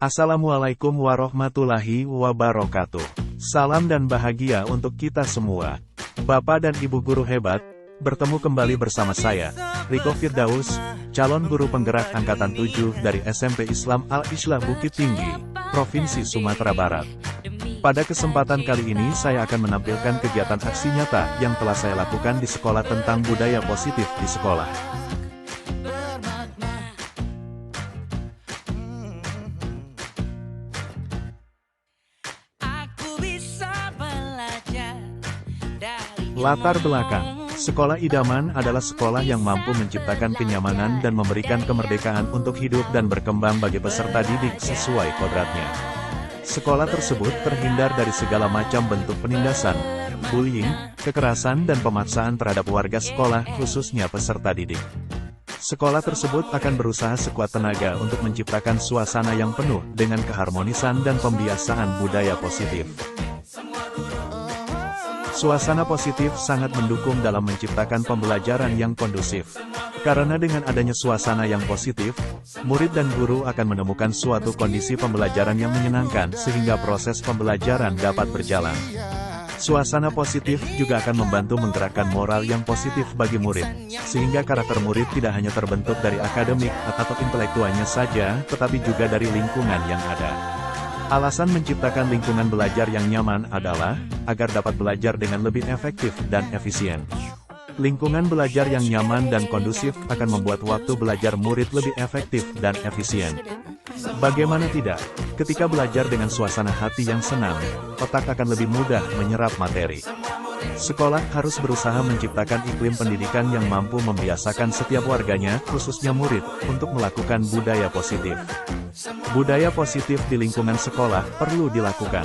Assalamualaikum warahmatullahi wabarakatuh. Salam dan bahagia untuk kita semua. Bapak dan Ibu guru hebat, bertemu kembali bersama saya, Riko Firdaus, calon guru penggerak Angkatan 7 dari SMP Islam Al-Islah Bukit Tinggi, Provinsi Sumatera Barat. Pada kesempatan kali ini saya akan menampilkan kegiatan aksi nyata yang telah saya lakukan di sekolah tentang budaya positif di sekolah. Latar belakang, sekolah idaman adalah sekolah yang mampu menciptakan kenyamanan dan memberikan kemerdekaan untuk hidup dan berkembang bagi peserta didik sesuai kodratnya. Sekolah tersebut terhindar dari segala macam bentuk penindasan, bullying, kekerasan dan pemaksaan terhadap warga sekolah khususnya peserta didik. Sekolah tersebut akan berusaha sekuat tenaga untuk menciptakan suasana yang penuh dengan keharmonisan dan pembiasaan budaya positif. Suasana positif sangat mendukung dalam menciptakan pembelajaran yang kondusif. Karena dengan adanya suasana yang positif, murid dan guru akan menemukan suatu kondisi pembelajaran yang menyenangkan sehingga proses pembelajaran dapat berjalan. Suasana positif juga akan membantu menggerakkan moral yang positif bagi murid, sehingga karakter murid tidak hanya terbentuk dari akademik atau intelektualnya saja, tetapi juga dari lingkungan yang ada. Alasan menciptakan lingkungan belajar yang nyaman adalah agar dapat belajar dengan lebih efektif dan efisien. Lingkungan belajar yang nyaman dan kondusif akan membuat waktu belajar murid lebih efektif dan efisien. Bagaimana tidak, ketika belajar dengan suasana hati yang senang, otak akan lebih mudah menyerap materi. Sekolah harus berusaha menciptakan iklim pendidikan yang mampu membiasakan setiap warganya, khususnya murid, untuk melakukan budaya positif. Budaya positif di lingkungan sekolah perlu dilakukan.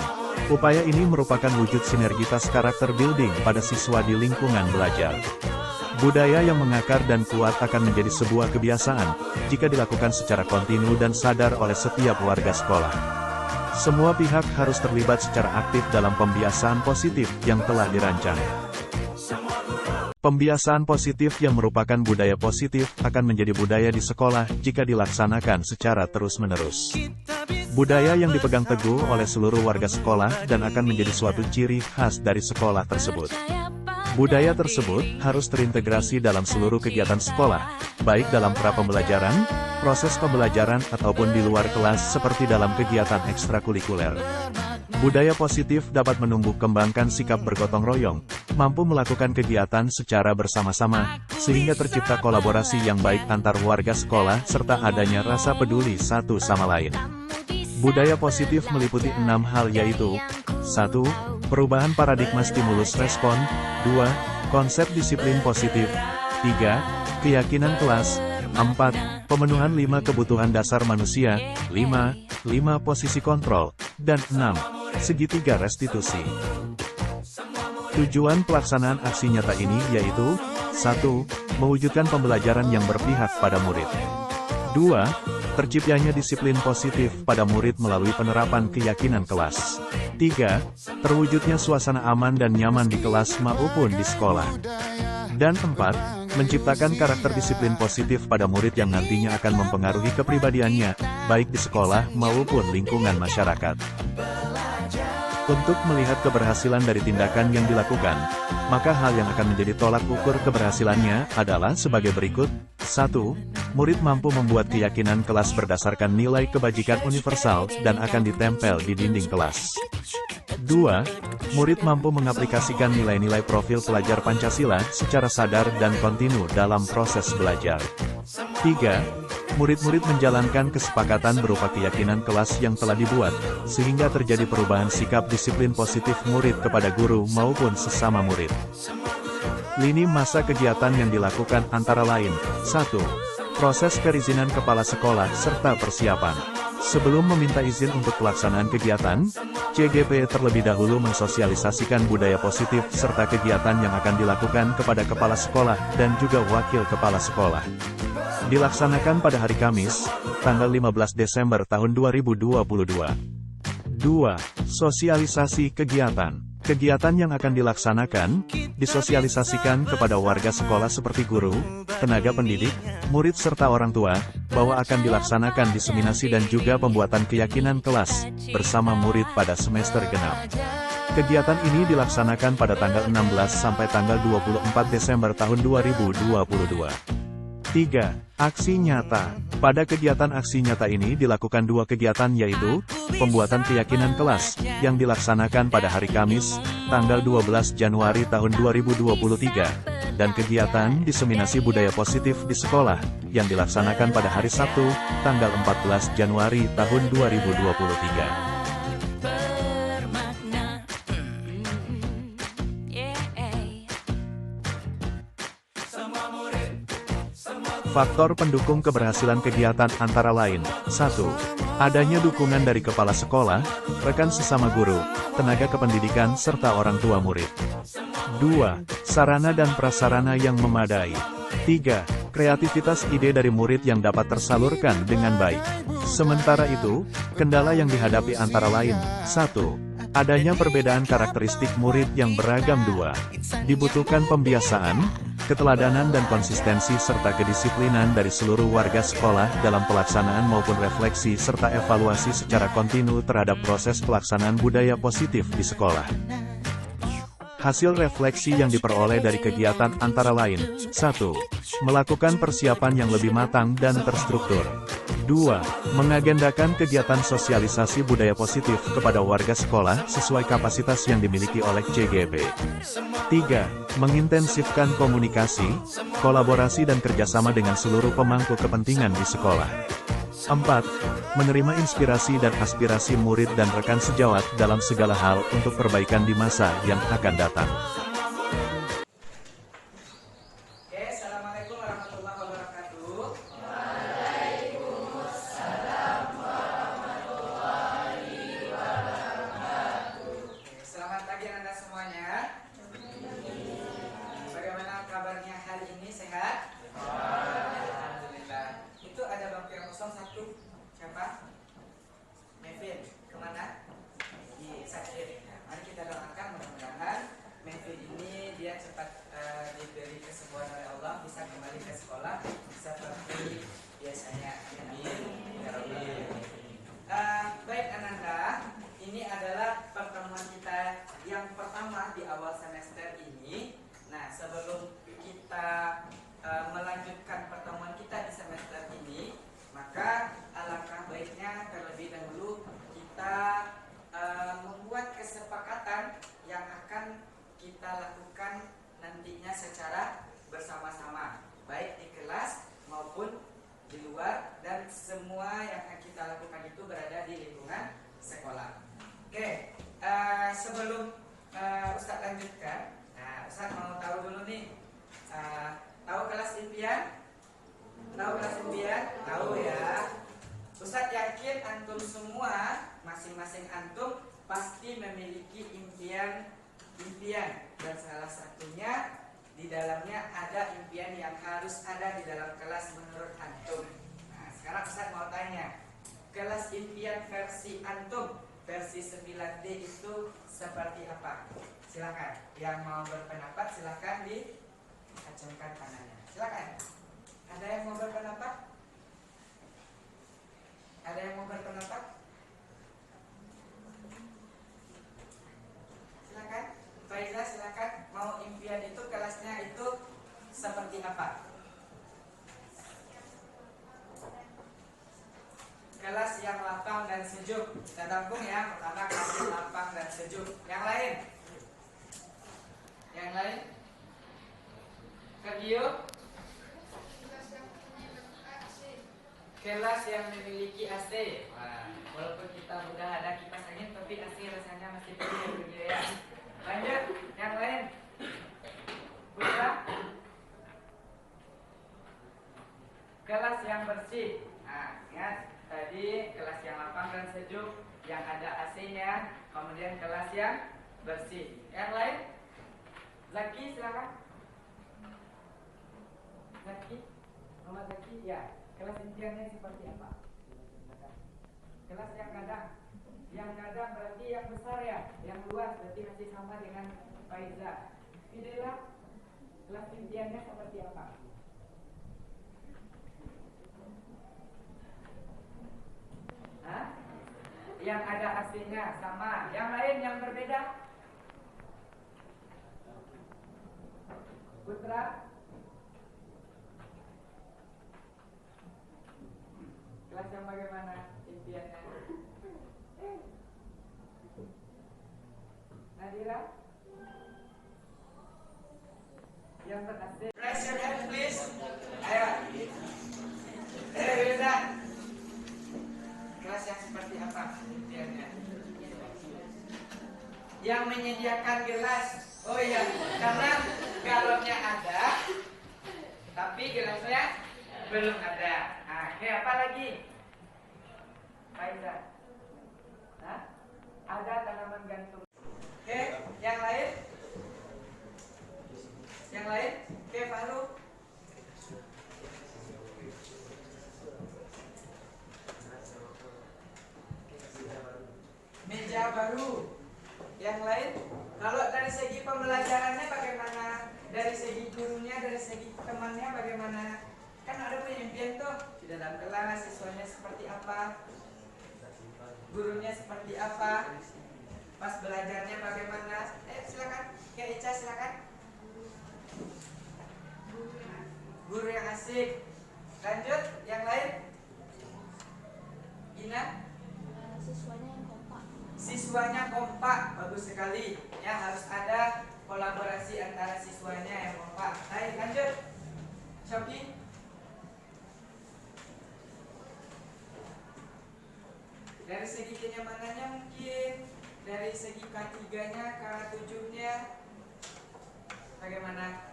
Upaya ini merupakan wujud sinergitas karakter building pada siswa di lingkungan belajar. Budaya yang mengakar dan kuat akan menjadi sebuah kebiasaan, jika dilakukan secara kontinu dan sadar oleh setiap warga sekolah. Semua pihak harus terlibat secara aktif dalam pembiasaan positif yang telah dirancang. Pembiasaan positif yang merupakan budaya positif akan menjadi budaya di sekolah jika dilaksanakan secara terus-menerus. Budaya yang dipegang teguh oleh seluruh warga sekolah dan akan menjadi suatu ciri khas dari sekolah tersebut. Budaya tersebut harus terintegrasi dalam seluruh kegiatan sekolah, baik dalam pra-pembelajaran, proses pembelajaran ataupun di luar kelas seperti dalam kegiatan ekstrakurikuler. Budaya positif dapat menumbuh kembangkan sikap bergotong royong, mampu melakukan kegiatan secara bersama-sama, sehingga tercipta kolaborasi yang baik antar warga sekolah serta adanya rasa peduli satu sama lain. Budaya positif meliputi 6 hal yaitu 1. Perubahan paradigma stimulus respon. 2. Konsep disiplin positif. 3. Keyakinan kelas. 4. Pemenuhan 5 kebutuhan dasar manusia. 5 posisi kontrol. Dan 6. Segitiga restitusi. Tujuan pelaksanaan aksi nyata ini yaitu 1. Mewujudkan pembelajaran yang berpihak pada murid. 2. Terciptanya disiplin positif pada murid melalui penerapan keyakinan kelas. 3. Terwujudnya suasana aman dan nyaman di kelas maupun di sekolah. Dan 4. Menciptakan karakter disiplin positif pada murid yang nantinya akan mempengaruhi kepribadiannya, baik di sekolah maupun lingkungan masyarakat. Untuk melihat keberhasilan dari tindakan yang dilakukan, maka hal yang akan menjadi tolak ukur keberhasilannya adalah sebagai berikut. 1. Murid mampu membuat keyakinan kelas berdasarkan nilai kebajikan universal dan akan ditempel di dinding kelas. 2. Murid mampu mengaplikasikan nilai-nilai profil pelajar Pancasila secara sadar dan kontinu dalam proses belajar. 3. Murid-murid menjalankan kesepakatan berupa keyakinan kelas yang telah dibuat, sehingga terjadi perubahan sikap disiplin positif murid kepada guru maupun sesama murid. Lini masa kegiatan yang dilakukan antara lain. 1. Proses perizinan kepala sekolah serta persiapan. Sebelum meminta izin untuk pelaksanaan kegiatan, CGP terlebih dahulu mensosialisasikan budaya positif serta kegiatan yang akan dilakukan kepada kepala sekolah dan juga wakil kepala sekolah. Dilaksanakan pada hari Kamis, tanggal 15 Desember tahun 2022. 2. Sosialisasi kegiatan. Kegiatan yang akan dilaksanakan, disosialisasikan kepada warga sekolah seperti guru, tenaga pendidik, murid serta orang tua, bahwa akan dilaksanakan diseminasi dan juga pembuatan keyakinan kelas, bersama murid pada semester genap. Kegiatan ini dilaksanakan pada tanggal 16 sampai tanggal 24 Desember tahun 2022. 3. Aksi nyata. Pada kegiatan aksi nyata ini dilakukan dua kegiatan yaitu, pembuatan keyakinan kelas, yang dilaksanakan pada hari Kamis, tanggal 12 Januari tahun 2023, dan kegiatan diseminasi budaya positif di sekolah, yang dilaksanakan pada hari Sabtu, tanggal 14 Januari tahun 2023. Faktor pendukung keberhasilan kegiatan antara lain, 1. Adanya dukungan dari kepala sekolah, rekan sesama guru, tenaga kependidikan serta orang tua murid. 2. Sarana dan prasarana yang memadai. 3. Kreativitas ide dari murid yang dapat tersalurkan dengan baik. Sementara itu, kendala yang dihadapi antara lain, 1. Adanya perbedaan karakteristik murid yang beragam. 2. Dibutuhkan pembiasaan, keteladanan dan konsistensi serta kedisiplinan dari seluruh warga sekolah dalam pelaksanaan maupun refleksi serta evaluasi secara kontinu terhadap proses pelaksanaan budaya positif di sekolah. Hasil refleksi yang diperoleh dari kegiatan antara lain, 1. Melakukan persiapan yang lebih matang dan terstruktur. 2. Mengagendakan kegiatan sosialisasi budaya positif kepada warga sekolah sesuai kapasitas yang dimiliki oleh CGB. 3. Mengintensifkan komunikasi, kolaborasi dan kerjasama dengan seluruh pemangku kepentingan di sekolah. 4. Menerima inspirasi dan aspirasi murid dan rekan sejawat dalam segala hal untuk perbaikan di masa yang akan datang. Assalamualaikum warahmatullahi wabarakatuh. Selamat pagi Anda semuanya. Bagaimana kabarnya hari ini, sehat? Alhamdulillah. Itu ada bangku yang kosong satu. Siapa? Mevin. Kemana? Di sakit. Mari kita doakan mudah-mudahan Mevin ini dia cepat diberi kesembuhan oleh Allah, bisa kembali ke sekolah seperti biasanya. Amin. Ya Rabbal. Baik Ananda, ini adalah pertemuan kita yang pertama di awal semester ini. Nah, sebelum kita melanjutkan pertemuan kita di semester ini, maka alangkah baiknya terlebih dahulu kita membuat kesepakatan yang akan kita lakukan nantinya secara bersama-sama, baik di kelas maupun di luar, dan semua yang akan kita lakukan itu berada di lingkungan sekolah. Oke, sebelum Ustadz lanjutkan, Ustadz mau tahu dulu nih, tahu kelas impian? Tahu kelas impian? Tahu ya. Ustadz yakin antum semua, masing-masing antum pasti memiliki impian, dan salah satunya di dalamnya ada impian yang harus ada di dalam kelas menurut antum. Nah, sekarang Ustadz mau tanya, kelas impian versi antum, versi 9D itu seperti apa? Silakan, yang mau berpendapat silakan diacungkan tangannya. Silakan. Ada yang mau berpendapat? Ada yang mau berpendapat? Silakan. Faiza, silakan. Mau impian itu kelasnya itu seperti apa? Kelas yang lapang dan sejuk. Kita tampung ya. Pertama, kelas yang lapang dan sejuk. Yang lain? Yang lain? Kergio? Kelas yang memiliki AC. Wah, walaupun kita udah ada kipas angin, tapi AC rasanya masih perlu begitu ya. Lanjut, yang lain. Putra? Kelas yang bersih. Nah, ingat tadi kelas yang lapang dan sejuk, yang ada AC-nya, kemudian kelas yang bersih. Yang lain? Zaki, silakan. Zaki, Muhammad Zaki, ya. Kelas impiannya seperti apa? Kelas yang kadang berarti yang besar ya, yang luas berarti masih sama dengan Faiza. Pilihlah kelas impiannya seperti apa. Hah? Yang ada AC-nya sama, yang lain yang berbeda. Putra, kelas yang bagaimana impiannya? Nadira, yang ber-AC. Raise your hand please. Ayo. Beda. Kelas yang seperti apa impiannya? Yang menyediakan gelas. Oh iya, karena galonnya ada, tapi gelasnya belum ada. Nah, kayak apa lagi? Faiza. Hah? Ada tanaman gantung. Oke, yang lain? Yang lain? Oke, Faru. Meja baru. Yang lain? Kalau dari segi pembelajarannya bagaimana? Dari segi gurunya, dari segi temannya bagaimana? Kan ada impian tuh. Di dalam kelas siswanya seperti apa? Gurunya seperti apa? Pas belajarnya bagaimana? Silakan. Kayak Ica silakan. Guru yang asik. Lanjut, yang lain? Ina? Siswanya yang kompak. Siswanya kompak, bagus sekali. Ya, harus ada kolaborasi antara siswanya yang kompak. Baik, lanjut. Shoki. Dari segi kenyamanannya mungkin, dari segi K3-nya, K7-nya, bagaimana?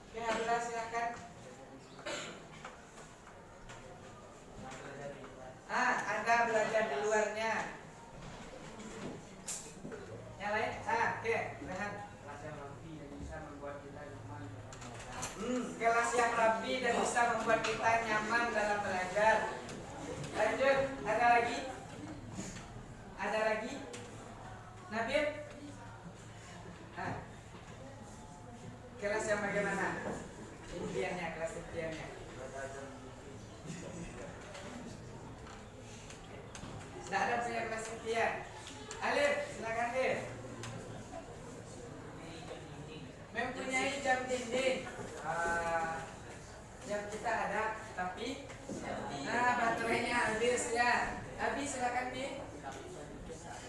Oke, Abdullah silakan. Anda belajar di luarnya. Yang lain? Oke, Rehan. Kelas yang rapi dan bisa membuat kita nyaman dalam belajar. Lanjut, ada lagi? Ada lagi? Nabil? Kelas yang bagaimana? Impiannya, kelas impiannya. Tidak ada punya kelas impian. Alif, silakan Alif. Mempunyai jam dinding. Jam kita ada, tapi baterainya habis ya. Habis, silakan Bi.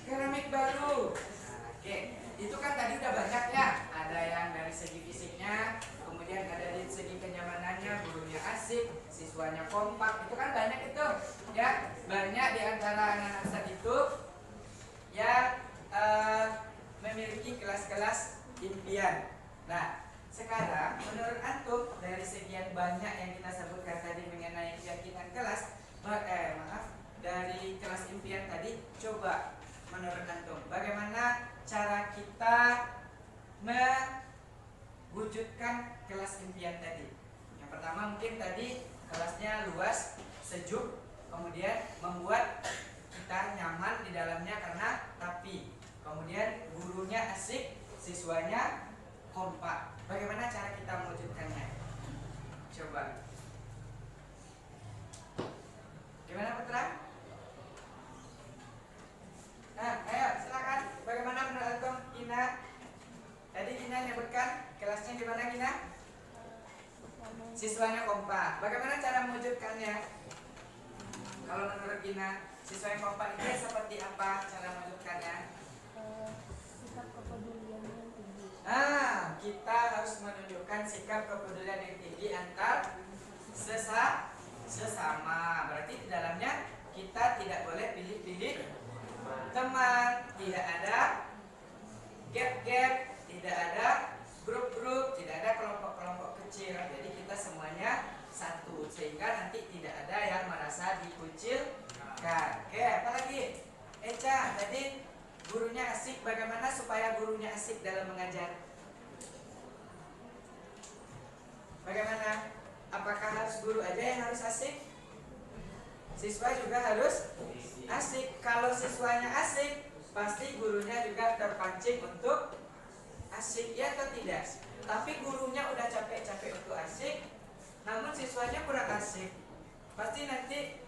Keramik baru. Oke, itu kan tadi udah banyak ya. Ada yang dari segi fisiknya, kemudian ada dari segi kenyamanannya, gurunya asik, siswanya kompak. Itu kan banyak itu, ya. Banyak di antara anak-anak saat itu yang memiliki kelas-kelas impian. Nah, sekarang menurut antum dari sekian banyak yang kita sebutkan tadi mengenai keyakinan kelas, dari kelas impian tadi, coba menurut antum bagaimana cara kita mewujudkan kelas impian tadi? Yang pertama mungkin tadi kelasnya luas, sejuk, kemudian membuat kita nyaman di dalamnya karena tapi kemudian gurunya asik, siswanya kompak. Bagaimana cara kita mewujudkannya? Coba. Gimana Putra? Ayo silakan. Bagaimana menurut antum, Gina? Tadi Gina nyebutkan kelasnya gimana Gina? Siswanya kompak. Bagaimana cara mewujudkannya? Kalau menurut Gina, siswa yang kompak itu seperti apa cara mewujudkannya? Sikap kepedulian yang tinggi. Kita harus menunjukkan sikap kepedulian yang tinggi antar sesama. Berarti di dalamnya kita tidak boleh pilih-pilih teman, tidak ada gap-gap, tidak ada grup-grup, tidak ada kelompok-kelompok kecil. Jadi kita semuanya satu sehingga nanti tidak ada yang merasa dikucilkan. Oke, apa lagi? Eca, tadi gurunya asik. Bagaimana supaya gurunya asik dalam mengajar? Bagaimana? Apakah harus guru aja yang harus asik? Siswa juga harus asik. Kalau siswanya asik, pasti gurunya juga terpancing untuk asik, ya atau tidak? Tapi gurunya udah capek-capek untuk asik, namun siswanya kurang asik, pasti nanti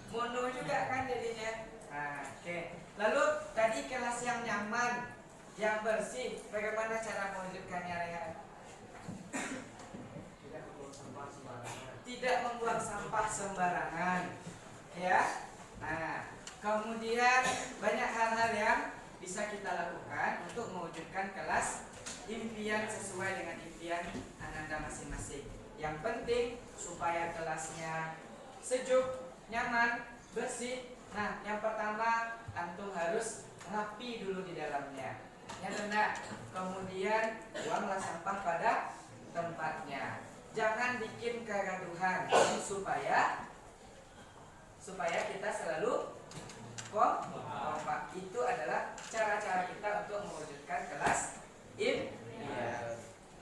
mono juga kan jadinya. Nah, oke. Lalu tadi kelas yang nyaman, yang bersih, bagaimana cara mewujudkannya, Rehan? Tidak membuang sampah sembarangan, ya. Nah, kemudian banyak hal-hal yang bisa kita lakukan untuk mewujudkan kelas impian sesuai dengan impian Ananda masing-masing. Yang penting supaya kelasnya sejuk, nyaman, bersih. Nah, yang pertama antum harus rapi dulu di dalamnya. Yang kedua, kemudian buanglah sampah pada tempatnya. Jangan bikin kegaduhan supaya kita selalu kompak. Itu adalah cara-cara kita untuk mewujudkan kelas impian.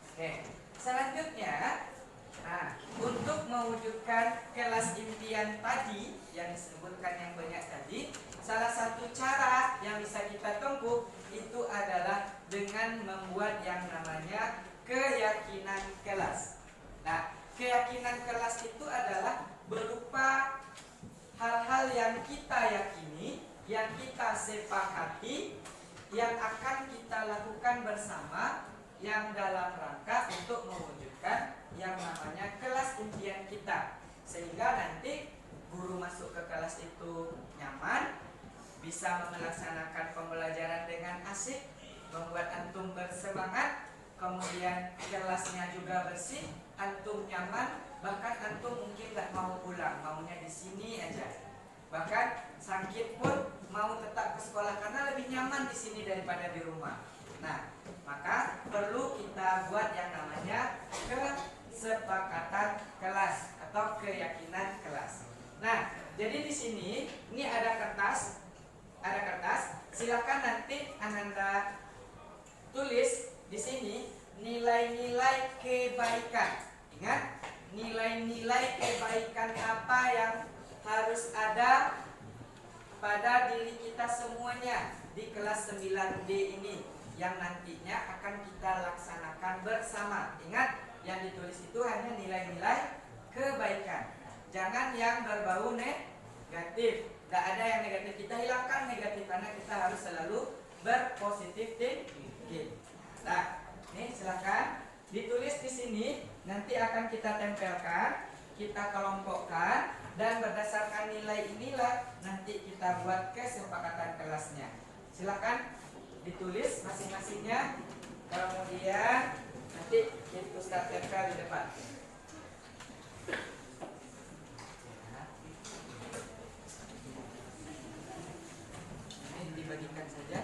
Oke, selanjutnya, nah, untuk mewujudkan kelas impian tadi yang disebutkan yang banyak tadi, salah satu cara yang bisa kita tempuh itu adalah dengan membuat yang namanya keyakinan kelas. Nah, keyakinan kelas itu adalah berupa hal-hal yang kita yakini, yang kita sepakati, yang akan kita lakukan bersama, yang dalam rangka untuk mewujudkan yang namanya kelas impian kita. Sehingga nanti guru masuk ke kelas itu nyaman, bisa melaksanakan pembelajaran dengan asik, membuat antum bersemangat, kemudian kelasnya juga bersih, antum nyaman, bahkan antum mungkin nggak mau pulang, maunya di sini aja. Bahkan sakit pun mau tetap ke sekolah karena lebih nyaman di sini daripada di rumah. Nah, maka perlu kita buat yang namanya kesepakatan kelas atau keyakinan kelas. Nah, jadi di sini ini ada kertas, silakan nanti Ananda tulis di sini nilai-nilai kebaikan. Ingat, nilai-nilai kebaikan apa yang harus ada pada diri kita semuanya di kelas 9D ini yang nantinya akan kita laksanakan bersama. Ingat, yang ditulis itu hanya nilai-nilai kebaikan. Jangan yang berbau negatif. Tidak ada yang negatif, kita hilangkan negatif karena kita harus selalu berpositif thinking. Nah, ini silakan ditulis di sini, nanti akan kita tempelkan, kita kelompokkan, dan berdasarkan nilai inilah nanti kita buat kesepakatan kelasnya. Silakan ditulis masing-masingnya, kemudian nanti Ustaz tempel di depan. Ini dibagikan saja.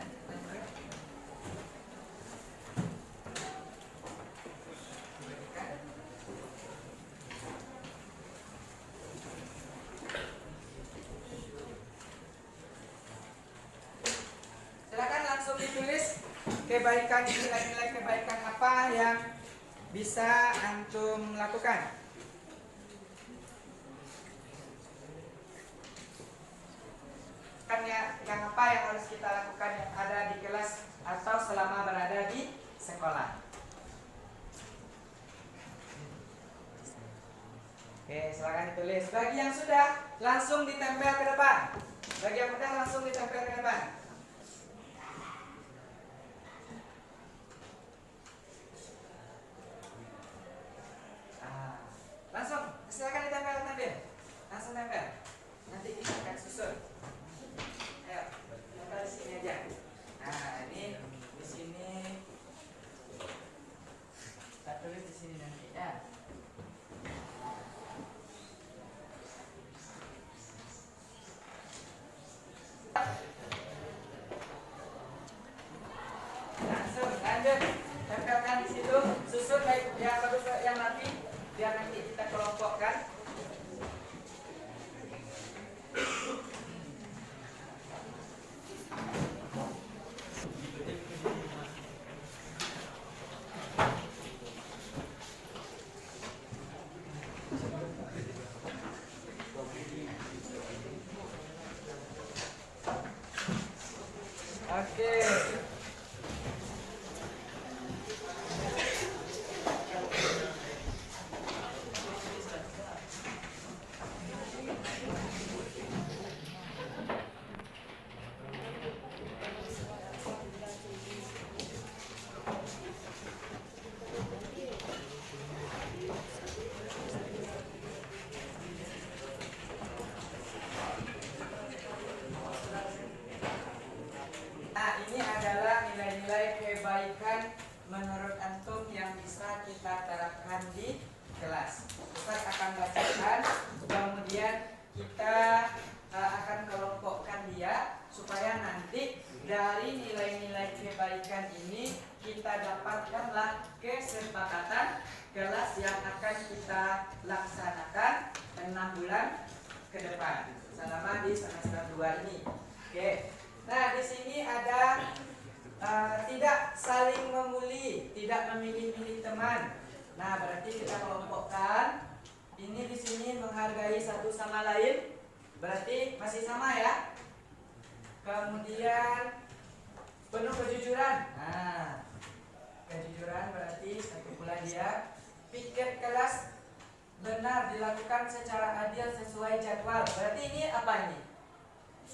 Ditulis kebaikan, nilai-nilai kebaikan apa yang bisa antum lakukan. Yang apa yang harus kita lakukan yang ada di kelas atau selama berada di sekolah. Oke, silakan ditulis. Bagi yang sudah, langsung ditempel ke depan. Bagi yang udah, langsung ditempel ke depan. Langsung, silakan ditempel. Langsung tempel. Nanti kita akan susun. Ayo, tempel di sini aja. Nah, ini di sini. Kita tulis di sini nanti ya. Oke. Nah, ini adalah nilai-nilai kebaikan menurut antum yang bisa kita terapkan di kelas. Ustaz akan bacakan, kemudian kita akan kelompokkan dia supaya nanti dari nilai-nilai kebaikan ini kita dapatkanlah kesepakatan kelas yang akan kita laksanakan 6 bulan ke depan selama di semester 2 ini. Oke. Nah, di sini ada tidak saling membuli, tidak memilih-milih teman. Nah, berarti kita kelompokkan. Ini di sini menghargai satu sama lain. Berarti masih sama ya. Kemudian penuh kejujuran. Nah, kejujuran berarti satu pula dia. Piket kelas benar dilakukan secara adil sesuai jadwal. Berarti ini apa ini?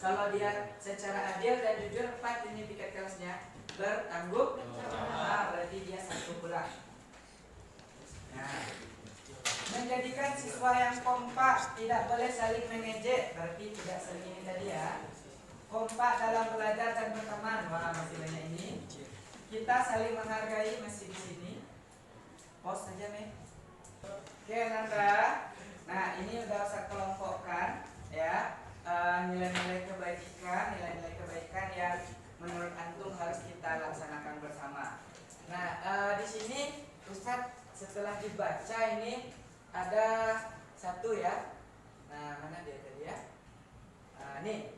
Kalau dia secara adil dan jujur, 4 ini piket kelasnya bertanggung jawab. Nah, berarti dia satu pula. Nah, menjadikan siswa yang kompak, tidak boleh saling mengejek. Berarti tidak saling ini tadi ya. Kompak dalam belajar dan berteman. Wah, masih banyak ini. Kita saling menghargai, masih di sini. Pause saja, Mei. Oke, Nanda. Nah, ini udah saya kelompokkan ya. Nilai-nilai kebaikan yang menurut antum harus kita laksanakan bersama. Nah, di sini Ustadz setelah dibaca ini ada satu ya. Nah, mana dia tadi ya? Nih.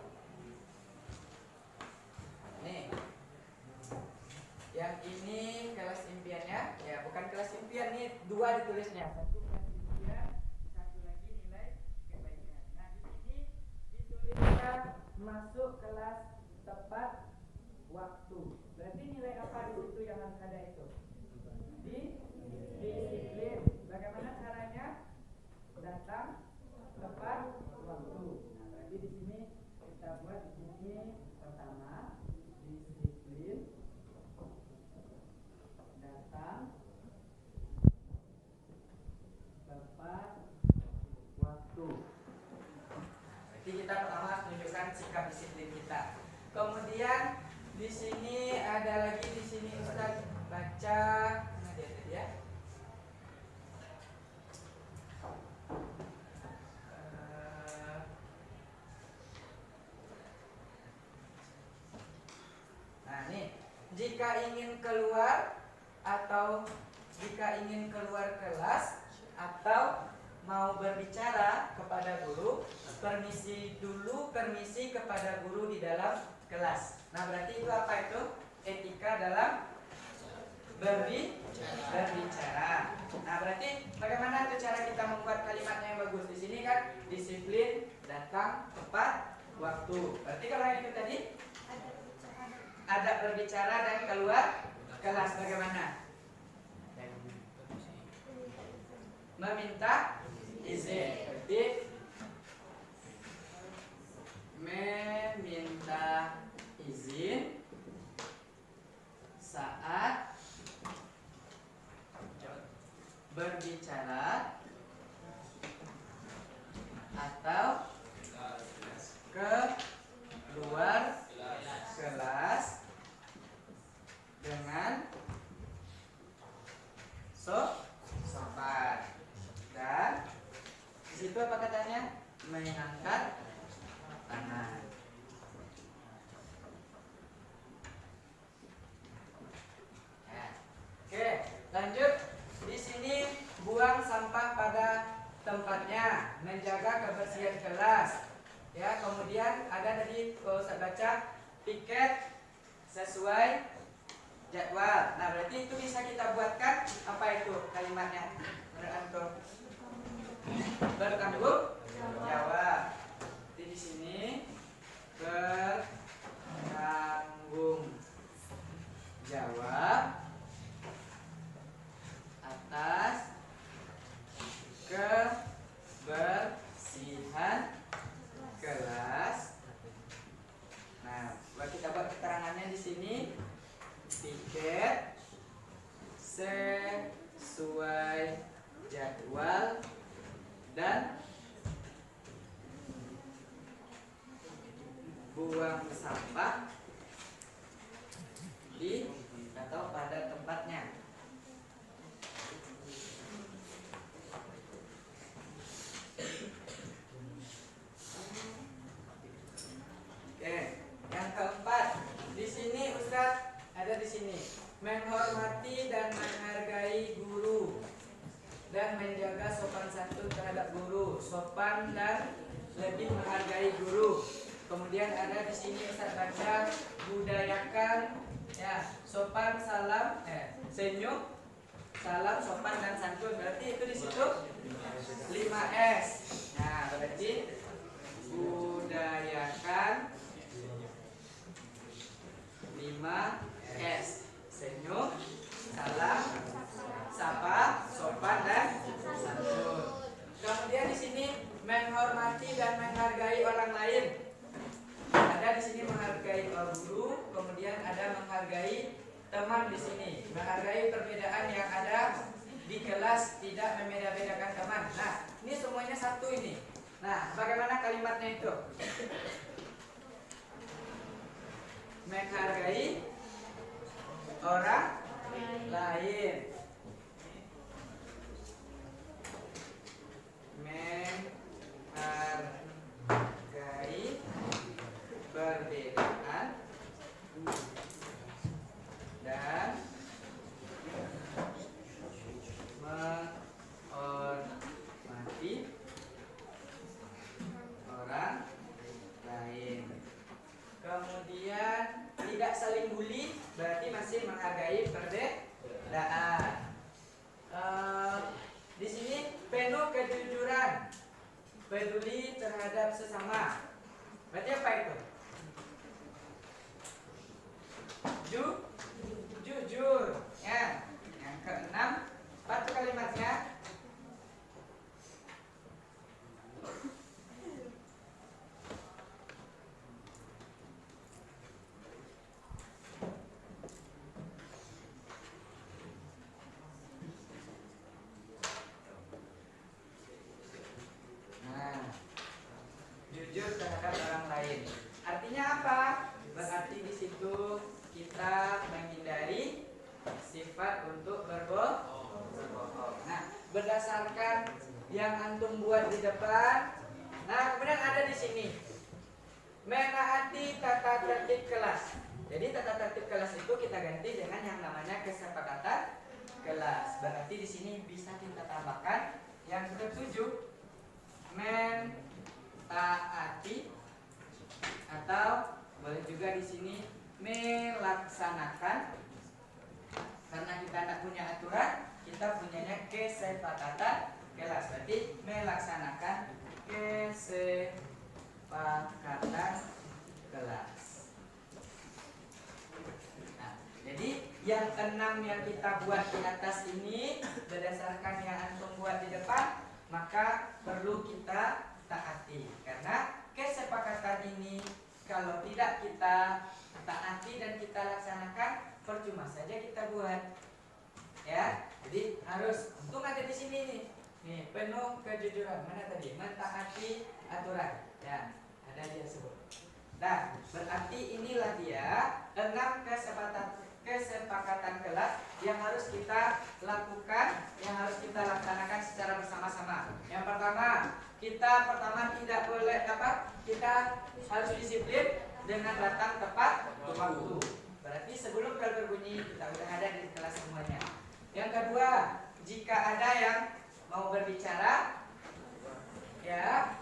Yang ini kelas impiannya, ya bukan kelas impian nih, 2 ditulisnya. Satu kelas impian, satu lagi nilai kebaikan. Nah, di sini dituliskan masuk kelas tepat waktu. Berarti nilai apa di situ yang harus ada itu? Disiplin. Bagaimana caranya? Datang tepat waktu. Nah, berarti di sini kita buat di sini pertama disiplin, datang tepat waktu. Jadi kita pertama harus menunjukkan sikap disiplin kita. Kemudian di sini ada lagi, di sini Ustaz baca, mana dia tadi ya? Nah, nih, jika ingin keluar kelas atau mau berbicara kepada guru, permisi kepada guru di dalam kelas. Nah, berarti itu apa itu? Etika dalam berbicara. Nah, berarti bagaimana tuh cara kita membuat kalimatnya yang bagus? Di sini kan disiplin, datang tepat waktu. Berarti kalau yang itu tadi ada berbicara dan keluar kelas, bagaimana? Meminta izin. Berarti meminta izin saat berbicara atau keluar kelas dengan sopan. Dan di situ apa katanya? Mengangkat tangan. Ya. Oke, lanjut. Di sini buang sampah pada tempatnya, menjaga kebersihan kelas. Ya, kemudian ada tadi kalau saya baca piket sesuai jadwal. Nah, berarti itu bisa kita buatkan apa itu kalimatnya? Menurut antum? Bertanggung jawab. Jadi di sini bertanggung Nah, kita buat keterangannya di sini. Piket sesuai jadwal dan buang sampah di atau pada tempatnya. Oke, yang keempat di sini Ustadz ada di sini menghormati dan menghargai guru dan menjaga sopan santun terhadap guru, sopan dan lebih menghargai guru. Kemudian ada di sini Ustaz baca budayakan ya, sopan, salam, senyum, salam, sopan dan santun. Berarti itu di situ 5S. Nah, berarti budayakan 5S. Senyum, salam, sapa, sopan dan santun. Kemudian di sini menghormati dan menghargai orang lain. Ada di sini menghargai guru, kemudian ada menghargai teman di sini. Menghargai perbedaan yang ada di kelas, tidak membeda-bedakan teman. Nah, ini semuanya satu ini. Nah, bagaimana kalimatnya itu? Menghargai orang lain. Menghargai perbedaan dan menghormati orang lain. Kemudian tidak saling bully, berarti masih menghargai perbedaan. Di sini penuh kejujuran, peduli terhadap sesama. Berarti apa itu? Jujur. Ya. Yang keenam, apa tuh kalimatnya? Jujur terhadap orang lain. Artinya apa? Berarti di situ kita menghindari sifat untuk berbohong. Nah, berdasarkan yang antum buat di depan. Nah, kemudian ada di sini menaati tata tertib kelas. Jadi tata tertib kelas itu kita ganti dengan yang namanya kesepakatan kelas. Berarti di sini bisa kita tambahkan yang ketujuh, taati, atau boleh juga di sini melaksanakan. Karena kita tidak punya aturan, kita punyanya kesepakatan kelas. Berarti melaksanakan kesepakatan kelas. Nah, jadi yang 6 yang kita buat di atas ini berdasarkan yang antum buat di depan, maka perlu kita taati. Karena kesepakatan ini kalau tidak kita taati dan kita laksanakan, percuma saja kita buat. Ya, jadi harus. Untung ada di sini nih. Nih, penuh kejujuran. Mana tadi? Mentaati aturan. Ya, ada dia sebut. Nah, berarti inilah dia 6 kesepakatan kelas yang harus kita lakukan, yang harus kita laksanakan secara bersama-sama. Yang pertama, kita tidak boleh kita harus disiplin dengan datang tepat waktu. Berarti sebelum bel berbunyi kita udah ada di kelas semuanya. Yang kedua, jika ada yang mau berbicara ya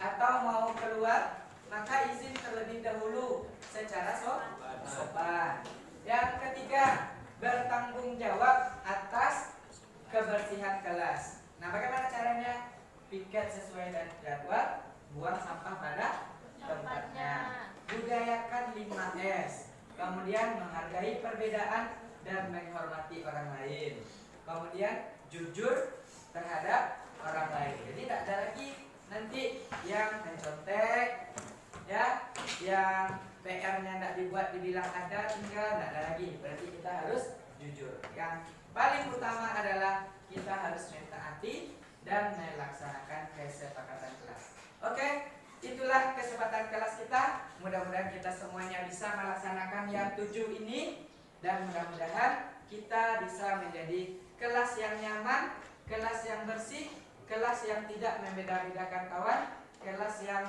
atau mau keluar, maka izin terlebih dahulu secara sopan. Yang ketiga, bertanggung jawab atas kebersihan kelas. Nah, bagaimana caranya? Piket sesuai dengan jadwal, buang sampah pada tempatnya. Budayakan 5S. Kemudian menghargai perbedaan dan menghormati orang lain. Kemudian jujur terhadap orang lain. Jadi tidak ada lagi nanti yang mencontek, ya, yang PR-nya tidak dibuat dibilang ada, tinggal tidak ada lagi. Berarti kita harus jujur. Yang paling utama adalah kita harus mentaati dan melaksanakan kesepakatan kelas. Oke, itulah kesempatan kelas kita. Mudah-mudahan kita semuanya bisa melaksanakan yang 7 ini, dan mudah-mudahan kita bisa menjadi kelas yang nyaman, kelas yang bersih, kelas yang tidak membeda-bedakan kawan, kelas yang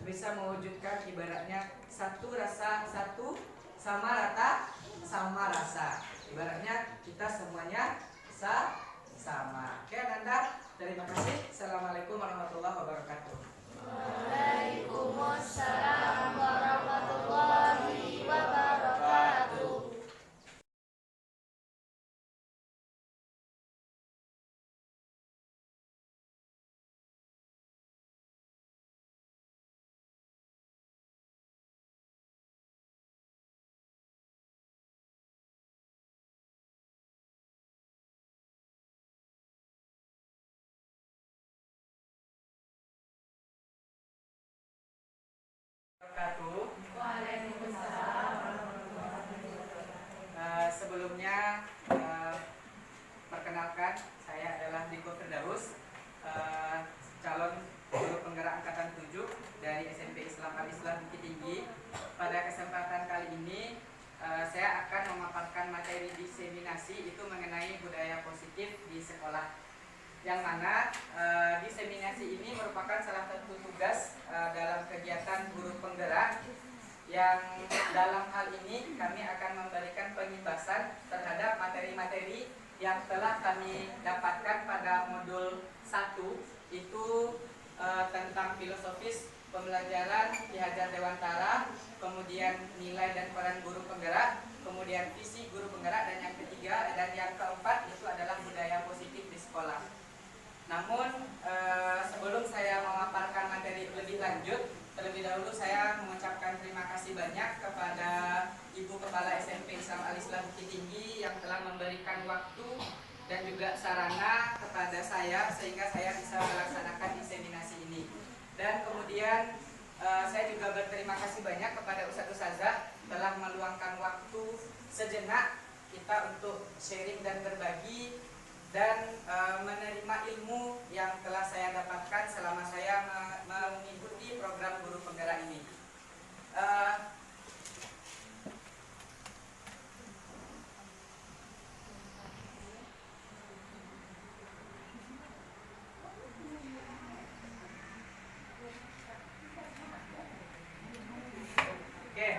bisa mewujudkan ibaratnya satu rasa, satu sama rata, sama rasa. Ibaratnya kita semuanya sama. Oke, Nanda, terima kasih. Assalamualaikum warahmatullahi wabarakatuh. Waalaikumsalam warahmatullahi wabarakatuh. Sebelumnya perkenalkan, saya adalah Diko Firdaus, calon guru penggerak angkatan 7 dari SMP Islam Al-Islam Bukit Tinggi. Pada kesempatan kali ini saya akan memaparkan materi diseminasi itu mengenai budaya positif di sekolah, yang mana diseminasi ini merupakan salah satu tugas dalam kegiatan guru penggerak, yang dalam hal ini kami akan memberikan pengibasan terhadap materi-materi yang telah kami dapatkan pada modul 1, itu tentang filosofis pembelajaran Ki Hajar Dewantara, kemudian nilai dan peran guru penggerak, kemudian visi guru penggerak, dan yang ketiga dan yang keempat itu adalah budaya positif di sekolah. Namun sebelum saya memaparkan materi lebih lanjut, terlebih dahulu saya mengucapkan terima kasih banyak kepada Ibu Kepala SMP Islam Al-Islam Bukit Tinggi yang telah memberikan waktu dan juga sarana kepada saya sehingga saya bisa melaksanakan diseminasi ini. Dan kemudian saya juga berterima kasih banyak kepada Ustadz-Ustazah telah meluangkan waktu sejenak kita untuk sharing dan berbagi dan menerima ilmu yang telah saya dapatkan selama saya mengikuti program guru penggerak ini. Oke,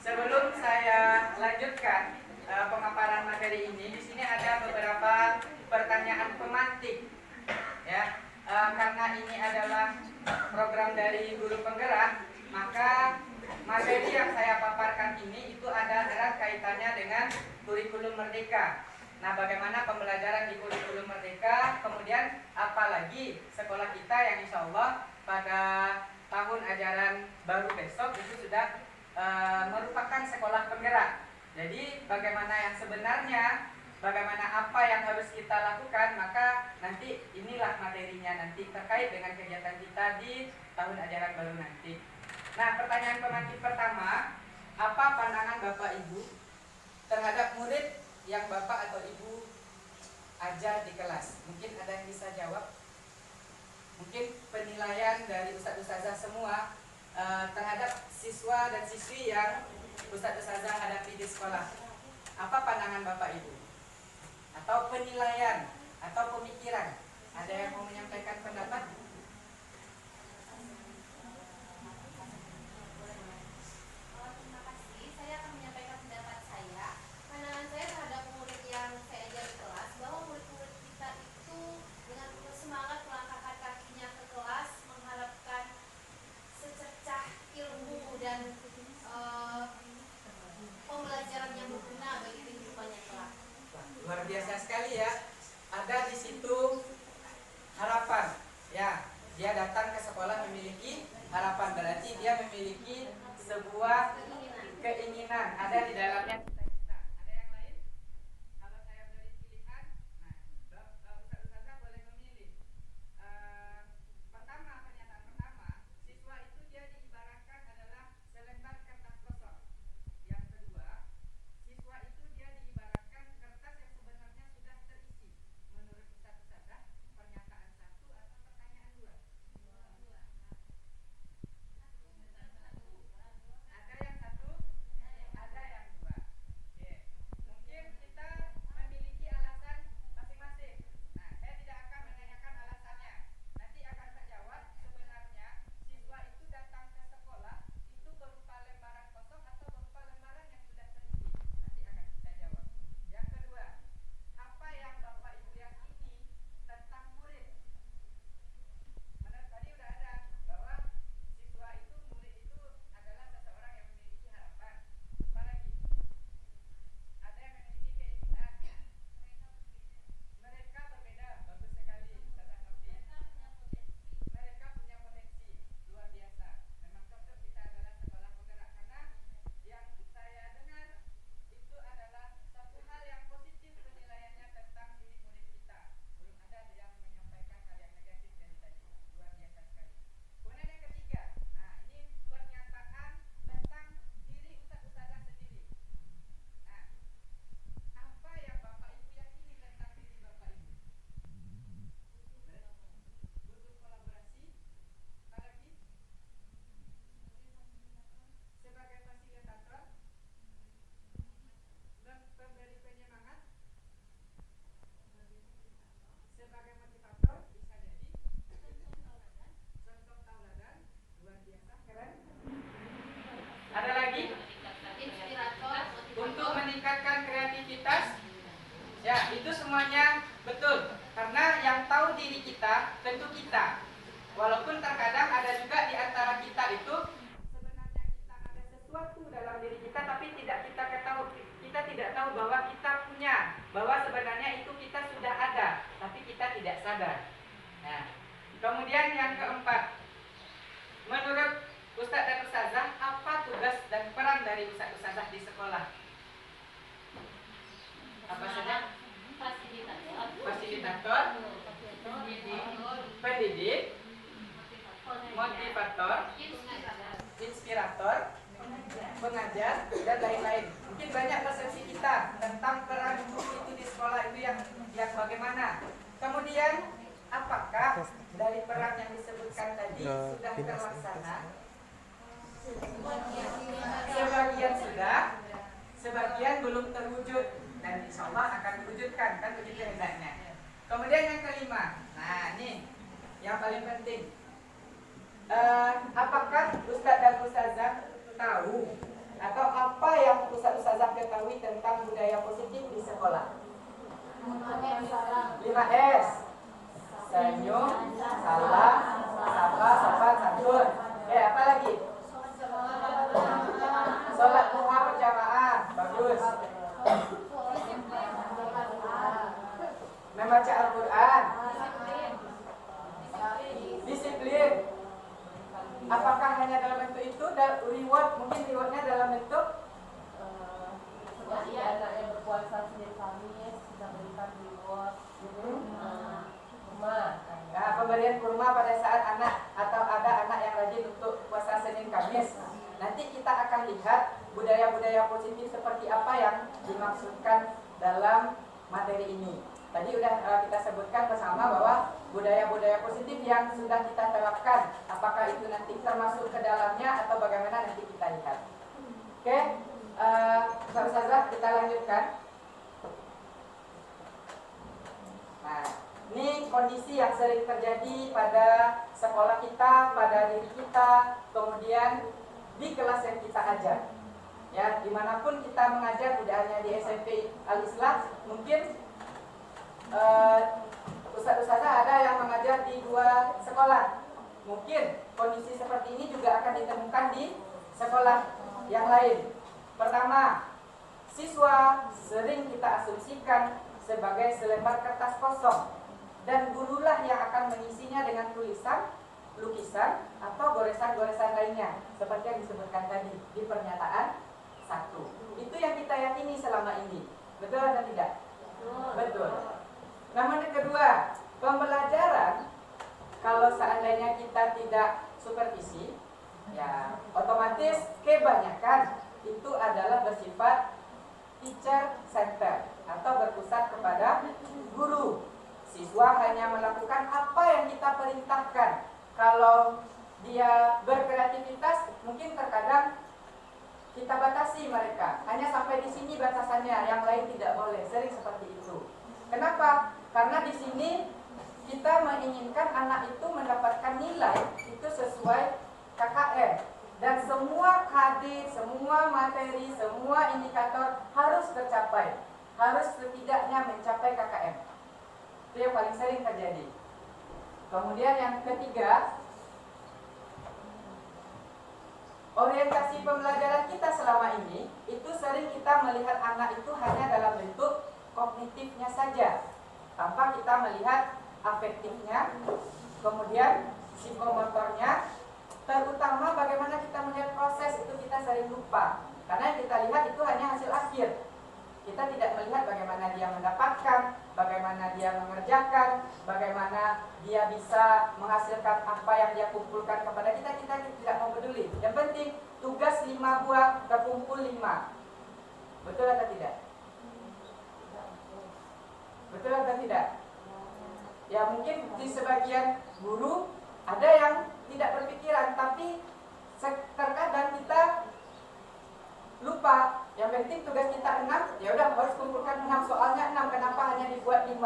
sebelum saya lanjutkan pemaparan materi ini, di sini ada beberapa pertanyaan pemantik, ya. Karena ini adalah program dari guru penggerak, maka materi yang saya paparkan ini itu ada erat kaitannya dengan kurikulum merdeka. Nah, bagaimana pembelajaran di kurikulum merdeka, kemudian apalagi sekolah kita yang insya Allah pada tahun ajaran baru besok itu sudah merupakan sekolah penggerak. Jadi bagaimana yang sebenarnya, bagaimana apa yang harus kita lakukan, maka nanti inilah materinya nanti terkait dengan kegiatan kita di tahun ajaran baru nanti. Nah, pertanyaan pemantik pertama, apa pandangan Bapak Ibu terhadap murid yang Bapak atau Ibu ajar di kelas? Mungkin ada yang bisa jawab. Mungkin penilaian dari Ustadz-Ustazah semua terhadap siswa dan siswi yang Ustadz-Ustazah hadapi di sekolah. Apa pandangan Bapak Ibu? Atau penilaian atau pemikiran? Ada yang mau menyampaikan pendapat? Terima kasih. Saya akan menyampaikan pendapat saya. Pandangan saya terhadap murid yang saya ajar di kelas, bahwa murid-murid kita itu dengan semangat melangkahkan kakinya ke kelas, mengharapkan secercah ilmu dan pembelajaran yang berguna bagi kehidupannya kelak. Luar biasa sekali ya. Ada di situ harapan. Ya, dia datang ke sekolah memiliki harapan, berarti dia memiliki sebuah keinginan. Ada di dalamnya cita-cita. Ada yang lain? Kalau saya beri pilihan, nah, Ustazah boleh memilih. Pertama, pernyataan pertama, siswa itu dia diibaratkan adalah selembar kertas lagi? Inspirator, Untuk meningkatkan kreativitas. Ya, itu semuanya betul. Karena yang tahu diri kita tentu kita. Walaupun terkadang ada juga di antara kita itu sebenarnya kita ada sesuatu dalam diri kita tapi tidak kita ketahui. Kita tidak tahu bahwa kita punya, bahwa sebenarnya itu kita sudah ada, tapi kita tidak sadar. Nah, kemudian yang keempat, menurut Ustadz dan Ustazah, apa tugas dan peran dari Ustadz Ustazah di sekolah? Apa saja? Fasilitator, pendidik, motivator, inspirator, pengajar, dan lain-lain. Mungkin banyak persepsi kita tentang peran guru itu di sekolah itu yang bagaimana. Kemudian, apakah dari peran yang disebutkan tadi sudah terlaksana? Sebagian sudah, sebagian belum terwujud, dan insya Allah akan diwujudkan, kan begitu hendaknya. Kemudian yang kelima, nah ini yang paling penting. Apakah Ustadz dan Ustazah tahu atau apa yang Ustadz Ustazah ketahui tentang budaya positif di sekolah? 5S. Senyum, salam, sapa, sopan, santun. Apa lagi? Sholat duha berjamaah, bagus. Membaca Al-Quran, disiplin. Apakah hanya dalam bentuk itu dan reward? Mungkin rewardnya dalam bentuk seperti anak yang berpuasa Senin Kamis kita berikan reward kurma. Nah, pemberian kurma pada saat anak atau ada anak yang rajin untuk puasa Senin Kamis. Nanti kita akan lihat budaya-budaya positif seperti apa yang dimaksudkan dalam materi ini. Tadi sudah kita sebutkan bersama bahwa budaya-budaya positif yang sudah kita terapkan, apakah itu nanti termasuk ke dalamnya atau bagaimana nanti kita lihat. Oke, Ustazah kita lanjutkan. Nah, ini kondisi yang sering terjadi pada sekolah kita, pada diri kita, kemudian di kelas yang kita ajar. Ya, dimanapun kita mengajar, tidak hanya di SMP Al-Islah, mungkin Ustazah ada yang mengajar di 2 sekolah. Mungkin kondisi seperti ini juga akan ditemukan di sekolah yang lain. Pertama, siswa sering kita asumsikan sebagai selembar kertas kosong, dan gurulah yang akan mengisinya dengan tulisan, lukisan, atau goresan-goresan lainnya, seperti yang disebutkan tadi di pernyataan 1. Itu yang kita yakini selama ini. Betul atau tidak? Betul. Namun yang kedua, pembelajaran kalau seandainya kita tidak supervisi, ya otomatis kebanyakan itu adalah bersifat teacher center atau berpusat kepada guru. Siswa hanya melakukan apa yang kita perintahkan. Kalau dia berkreativitas, mungkin terkadang kita batasi mereka. Hanya sampai di sini batasannya, yang lain tidak boleh. Sering seperti itu. Kenapa? Karena di sini kita menginginkan anak itu mendapatkan nilai itu sesuai KKM, dan semua KD, semua materi, semua indikator harus tercapai, harus setidaknya mencapai KKM. Itu yang paling sering terjadi. Kemudian yang ketiga, orientasi pembelajaran kita selama ini itu sering kita melihat anak itu hanya dalam bentuk kognitifnya saja, tanpa kita melihat afektifnya, kemudian psikomotornya, terutama bagaimana kita melihat proses itu kita sering lupa. Karena yang kita lihat itu hanya hasil akhir. Kita tidak melihat bagaimana dia mendapatkan, bagaimana dia mengerjakan, bagaimana dia bisa menghasilkan apa yang dia kumpulkan kepada kita. Kita tidak mau peduli. Yang penting tugas 5 buah terkumpul 5. Betul atau tidak? Betul atau tidak? Ya mungkin di sebagian guru ada yang tidak berpikiran, tapi terkadang kita lupa. Yang penting tugas kita 6, ya udah harus kumpulkan 6, soalnya 6, kenapa hanya dibuat 5?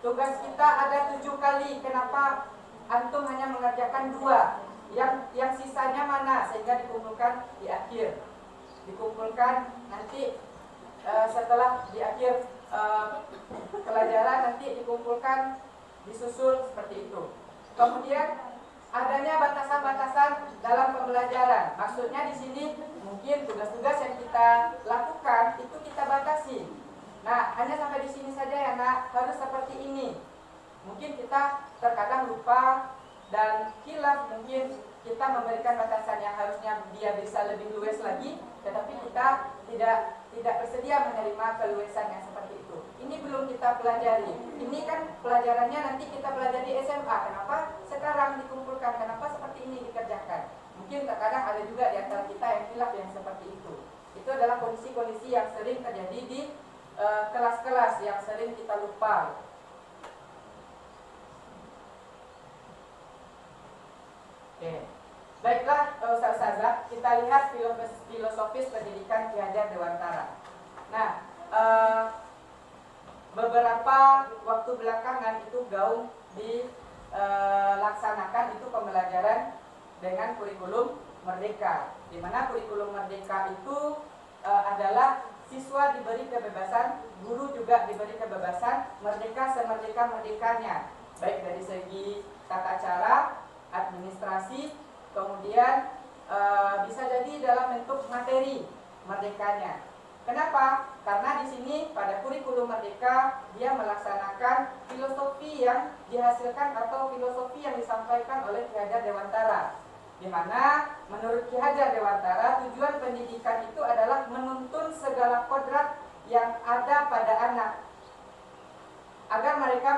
Tugas kita ada 7 kali, kenapa antum hanya mengerjakan 2? Yang sisanya mana? Sehingga dikumpulkan di akhir. dikumpulkan nanti setelah di akhir pelajaran nanti dikumpulkan, disusul seperti itu. Kemudian adanya batasan-batasan dalam pembelajaran. Maksudnya di sini mungkin tugas-tugas yang kita lakukan itu kita batasi. Nah, hanya sampai di sini saja ya nak, harus seperti ini. Mungkin kita terkadang lupa dan hilaf, mungkin kita memberikan batasan yang harusnya dia bisa lebih luas lagi, tetapi kita tidak bersedia menerima keluasan yang seperti itu. Ini belum kita pelajari. Ini kan pelajarannya nanti kita pelajari SMA. Kenapa sekarang dikumpulkan? Kenapa seperti ini dikerjakan? Mungkin terkadang ada juga di antara kita yang hilaf yang seperti itu. Itu adalah kondisi-kondisi yang sering terjadi di kelas-kelas yang sering kita lupa. Oke. Baiklah Ustazah, kita lihat filosofis pendidikan Ki Hajar Dewantara. Nah, beberapa waktu belakangan itu gaung dilaksanakan itu pembelajaran dengan kurikulum merdeka, di mana kurikulum merdeka itu adalah siswa diberi kebebasan, guru juga diberi kebebasan, merdeka semerdeka-merdekanya, baik dari segi tata cara, administrasi, kemudian bisa jadi dalam bentuk materi merdekanya. Kenapa? Karena di sini pada kurikulum merdeka dia melaksanakan filosofi yang dihasilkan atau filosofi yang disampaikan oleh Ki Hajar Dewantara, di mana menurut Ki Hajar Dewantara tujuan pendidikan itu adalah menuntun segala kodrat yang ada pada anak agar mereka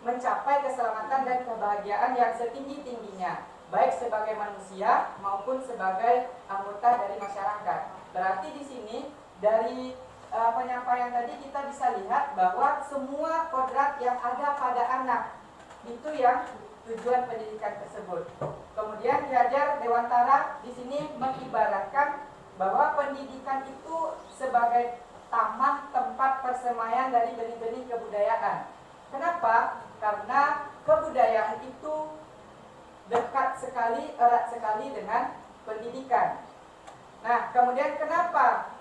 mencapai keselamatan dan kebahagiaan yang setinggi-tingginya, baik sebagai manusia maupun sebagai anggota dari masyarakat. Berarti di sini dari penyampaian tadi kita bisa lihat bahwa semua kodrat yang ada pada anak itu yang tujuan pendidikan tersebut. Kemudian Ki Hajar Dewantara di sini mengibaratkan bahwa pendidikan itu sebagai taman tempat persemaian dari benih-benih kebudayaan. Kenapa? Karena kebudayaan itu dekat sekali, erat sekali dengan pendidikan. Nah, kemudian kenapa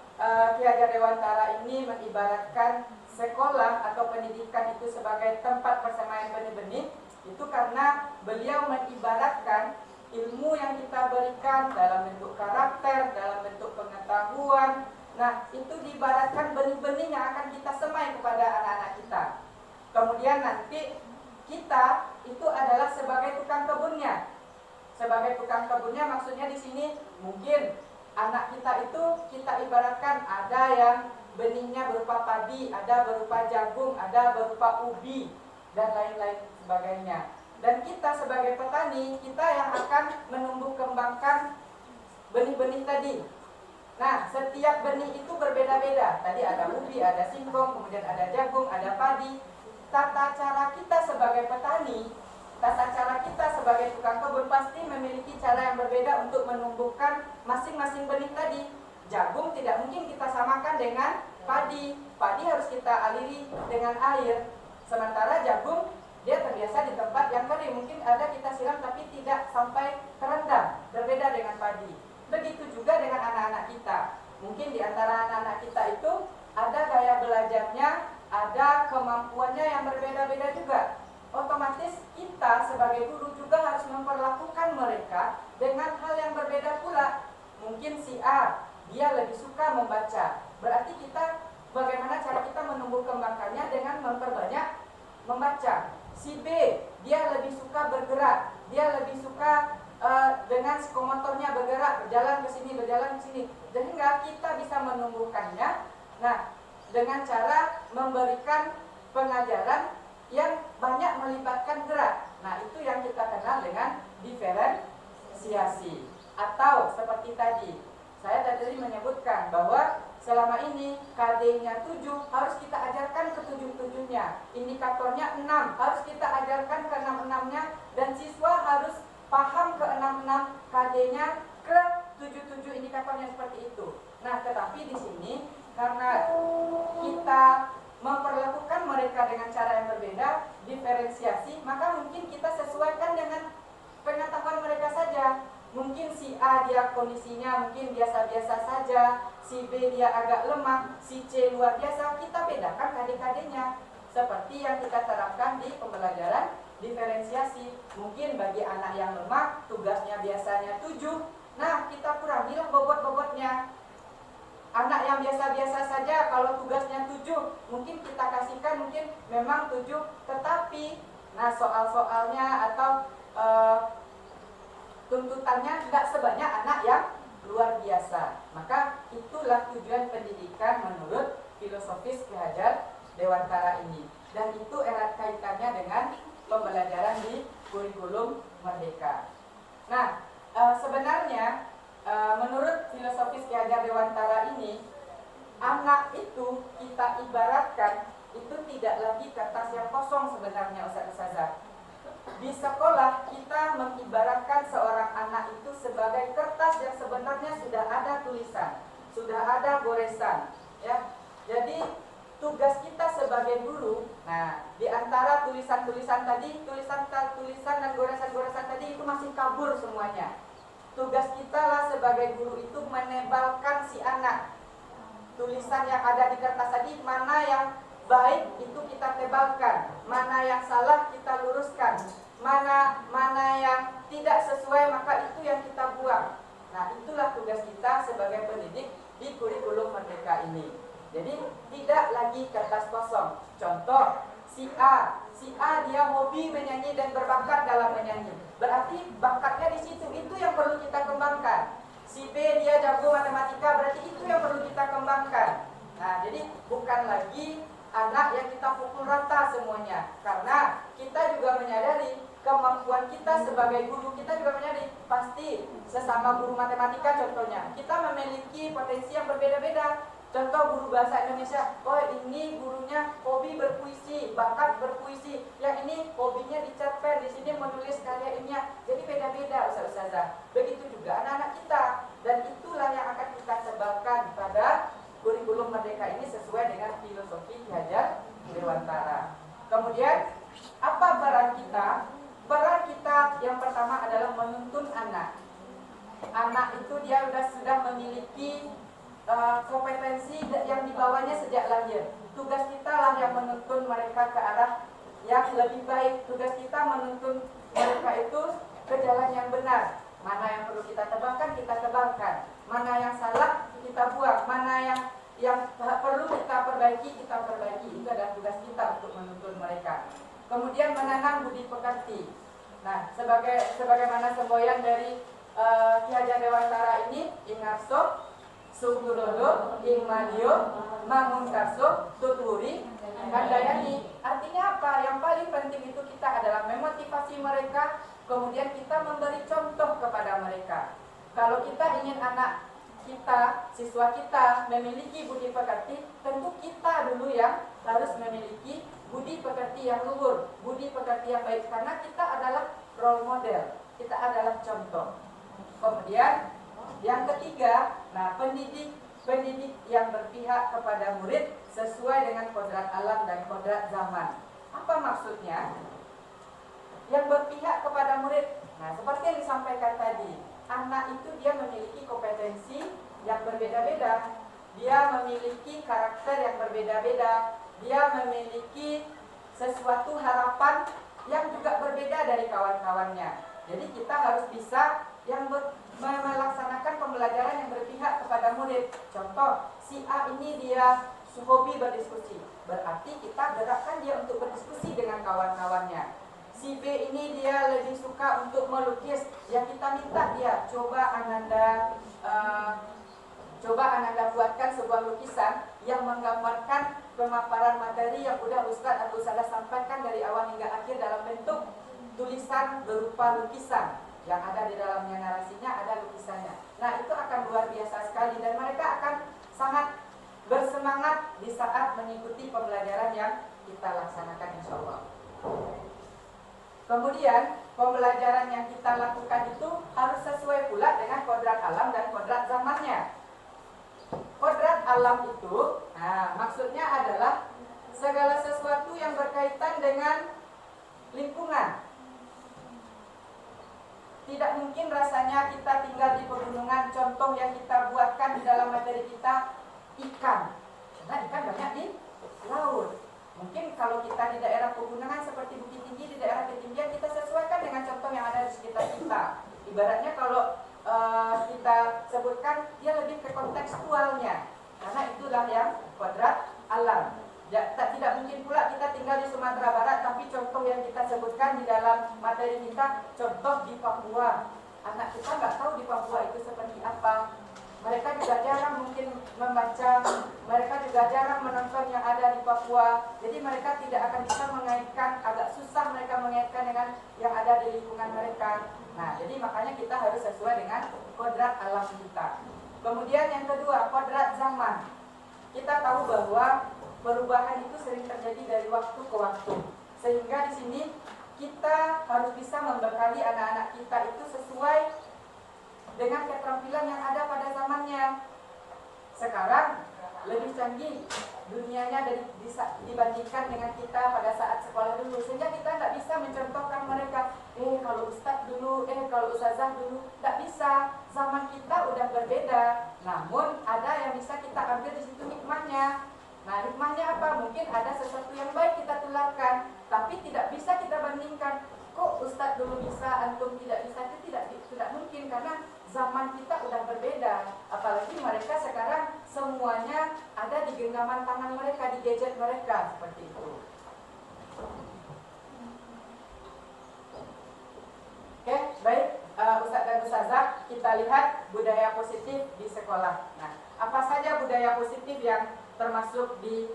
Ki Hajar Dewantara ini mengibaratkan sekolah atau pendidikan itu sebagai tempat persemaian benih-benih? Itu karena beliau mengibaratkan ilmu yang kita berikan dalam bentuk karakter, dalam bentuk pengetahuan. Nah, itu diibaratkan benih-benih yang akan kita semai kepada anak-anak kita. Kemudian nanti kita itu adalah sebagai tukang kebunnya. Sebagai tukang kebunnya maksudnya di sini mungkin anak kita itu kita ibaratkan ada yang benihnya berupa padi, ada berupa jagung, ada berupa ubi dan lain-lain sebagainya. Dan kita sebagai petani, kita yang akan menumbuh kembangkan benih-benih tadi. Nah, setiap benih itu berbeda-beda. Tadi ada ubi, ada singkong, kemudian ada jagung, ada padi. Tata cara kita sebagai petani, tata cara kita sebagai tukang kebun pasti memiliki cara yang berbeda untuk menumbuhkan masing-masing benih tadi. Jagung tidak mungkin kita samakan dengan padi. Padi harus kita aliri dengan air. Sementara jagung dia terbiasa di tempat yang kering. Mungkin ada kita siram tapi tidak sampai terendam. Berbeda dengan padi. Begitu juga dengan anak-anak kita. Mungkin di antara anak-anak kita itu ada gaya belajarnya, ada kemampuannya yang berbeda-beda juga. Otomatis kita sebagai guru juga harus memperlakukan mereka dengan hal yang berbeda pula. Mungkin si A, dia lebih suka membaca. Berarti kita bagaimana cara kita menumbuh kembangkannya dengan memperbanyak membaca. Si B, dia lebih suka bergerak. Dia lebih suka dengan psikomotornya bergerak, berjalan ke sini, berjalan ke sini. Sehingga kita bisa menumbuhkannya. Nah, dengan cara memberikan pengajaran yang banyak melibatkan gerak. Nah, itu yang kita kenal dengan diferensiasi. Atau seperti tadi, saya tadi menyebutkan bahwa selama ini KD-nya 7 harus kita ajarkan ke 7-7-nya. Indikatornya 6 harus kita ajarkan ke 6-6-nya. Dan siswa harus paham ke 6-6 KD-nya ke 7-7 indikatornya seperti itu. Nah, tetapi di sini karena kita memperlakukan mereka dengan cara yang berbeda, diferensiasi, maka mungkin kita sesuaikan dengan pengetahuan mereka saja. Mungkin si A dia kondisinya mungkin biasa-biasa saja, si B dia agak lemah, si C luar biasa. Kita bedakan KD-KD-nya. Seperti yang kita terapkan di pembelajaran diferensiasi. Mungkin bagi anak yang lemah, tugasnya biasanya 7. Nah, kita kurangilah bobot-bobotnya. Anak yang biasa-biasa saja, kalau tugasnya 7, mungkin kita kasihkan mungkin memang 7, tetapi nah soal-soalnya atau tuntutannya tidak sebanyak anak yang luar biasa. Maka itulah tujuan pendidikan menurut filosofis Ki Hajar Dewantara ini. Dan itu erat kaitannya dengan pembelajaran di kurikulum Merdeka. Nah, sebenarnya menurut filosofis Ki Hajar Dewantara ini, anak itu kita ibaratkan itu tidak lagi kertas yang kosong sebenarnya, Ustaz-Ustazah. Di sekolah kita mengibaratkan seorang anak itu sebagai kertas yang sebenarnya sudah ada tulisan, sudah ada goresan, ya. Jadi tugas kita sebagai guru, nah di antara tulisan-tulisan tadi, tulisan dan goresan-goresan tadi itu masih kabur semuanya. Tugas kita lah sebagai guru itu menebalkan si anak. Tulisan yang ada di kertas tadi, mana yang baik itu kita tebalkan, mana yang salah kita luruskan, mana yang tidak sesuai maka itu yang kita buang. Nah, itulah tugas kita sebagai pendidik di kurikulum Merdeka ini. Jadi tidak lagi kertas kosong. Contoh, si A dia hobi menyanyi dan berbakat dalam menyanyi. Berarti bakatnya di situ, itu yang perlu kita kembangkan. Si B dia jago matematika, berarti itu yang perlu kita kembangkan. Nah, jadi bukan lagi anak yang kita pukul rata semuanya. Karena kita juga menyadari kemampuan kita sebagai guru, kita juga menyadari pasti sesama guru matematika contohnya, kita memiliki potensi yang berbeda-beda. Contoh guru bahasa Indonesia, oh ini gurunya hobi berpuisi, bakat berpuisi, yang ini hobinya dicerpen, di sini menulis karya ilmiah. Jadi beda-beda Ustaz-Ustazah. Begitu juga anak-anak kita, dan itulah yang akan kita sebarkan pada kurikulum Merdeka ini sesuai dengan filosofi Ki Hajar Dewantara. Kemudian apa peran kita? Peran kita yang pertama adalah menuntun anak. Anak itu dia sudah memiliki kompetensi yang dibawanya sejak lahir. Tugas kita lah yang menuntun mereka ke arah yang lebih baik. Tugas kita menuntun mereka itu ke jalan yang benar. Mana yang perlu kita tebalkan, kita tebalkan. Mana yang salah, kita buang. Mana yang perlu kita perbaiki, kita perbaiki. Itu adalah tugas kita untuk menuntun mereka. Kemudian menanam budi pekerti. Nah, sebagaimana semboyan dari Ki Hajar Dewantara ini, Ingarso, Sugurodo, Ingmadio, Mangunkarso, Tuturi, Kandayani. Artinya apa? Yang paling penting itu kita adalah memotivasi mereka, kemudian kita memberi contoh kepada mereka. Kalau kita ingin anak kita, siswa kita memiliki budi pekerti, tentu kita dulu yang harus memiliki budi pekerti yang luhur, budi pekerti yang baik, karena kita adalah role model, kita adalah contoh. Kemudian yang ketiga, nah pendidik yang berpihak kepada murid sesuai dengan kodrat alam dan kodrat zaman. Apa maksudnya? Yang berpihak kepada murid, nah seperti yang disampaikan tadi, anak itu dia memiliki kompetensi yang berbeda-beda, dia memiliki karakter yang berbeda-beda, dia memiliki sesuatu harapan yang juga berbeda dari kawan-kawannya. Jadi kita harus bisa yang melaksanakan pembelajaran yang berpihak kepada murid. Contoh, si A ini dia hobi berdiskusi, berarti kita gerakkan dia untuk berdiskusi dengan kawan-kawannya. Si B ini dia lebih suka untuk melukis, yang kita minta dia coba Ananda buatkan sebuah lukisan yang menggambarkan pemaparan materi yang udah Ustadz atau Ustazah sampaikan dari awal hingga akhir dalam bentuk tulisan berupa lukisan. Yang ada di dalamnya narasinya, ada lukisannya. Nah, itu akan luar biasa sekali dan mereka akan sangat bersemangat di saat mengikuti pembelajaran yang kita laksanakan insya Allah. Kemudian pembelajaran yang kita lakukan itu harus sesuai pula dengan kodrat alam dan kodrat zamannya. Kodrat alam itu, nah maksudnya adalah segala sesuatu yang berkaitan dengan lingkungan. Tidak mungkin rasanya kita tinggal di pegunungan. Contoh yang kita buatkan di dalam materi kita, ikan. Karena ikan banyak di laut. Mungkin kalau kita di daerah pegunungan seperti Bukit Tinggi, di daerah ketinggian, kita sesuaikan dengan contoh yang ada di sekitar kita. Ibaratnya kalau kita sebutkan, dia lebih ke kontekstualnya. Karena itulah yang kodrat alam. Tidak mungkin pula kita tinggal di Sumatera Barat, tapi contoh yang kita sebutkan di dalam materi kita, contoh di Papua. Anak kita nggak tahu di Papua itu seperti apa. Mereka juga jarang mungkin membaca, mereka juga jarang menonton yang ada di Papua. Jadi mereka tidak akan bisa mengaitkan, agak susah mereka mengaitkan dengan yang ada di lingkungan mereka. Nah, jadi makanya kita harus sesuai dengan kodrat alam kita. Kemudian yang kedua, kodrat zaman. Kita tahu bahwa perubahan itu sering terjadi dari waktu ke waktu. Sehingga di sini kita harus bisa membekali anak-anak kita itu sesuai dengan keterampilan yang ada pada zamannya. Sekarang lebih canggih dunianya dibandingkan dengan kita pada saat sekolah dulu. Sehingga kita tidak bisa mencontohkan mereka, kalau ustadz dulu, kalau ustazah dulu. Tidak bisa, zaman kita udah berbeda. Namun ada yang bisa kita ambil di situ hikmahnya. Nah, hikmahnya apa? Mungkin ada sesuatu yang baik kita tularkan, tapi tidak bisa kita bandingkan. Kok ustadz dulu bisa, antum tidak bisa? Itu tidak mungkin, karena zaman kita udah berbeda. Apalagi mereka sekarang semuanya ada di genggaman tangan mereka, di gadget mereka, seperti itu. Oke, baik, Ustadz dan Ustazah, kita lihat budaya positif di sekolah. Nah, apa saja budaya positif yang termasuk di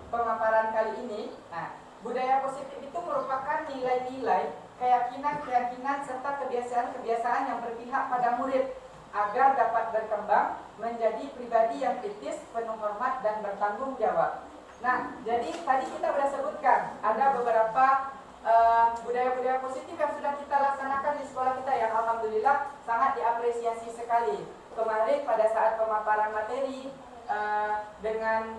pemaparan kali ini? Nah, budaya positif itu merupakan nilai-nilai, keyakinan-keyakinan, serta kebiasaan-kebiasaan yang berpihak pada murid agar dapat berkembang menjadi pribadi yang kritis, penuh hormat, dan bertanggung jawab. Nah, jadi tadi kita sudah sebutkan ada beberapa budaya-budaya positif yang sudah kita laksanakan di sekolah kita yang alhamdulillah sangat diapresiasi sekali. Kemarin pada saat pemaparan materi dengan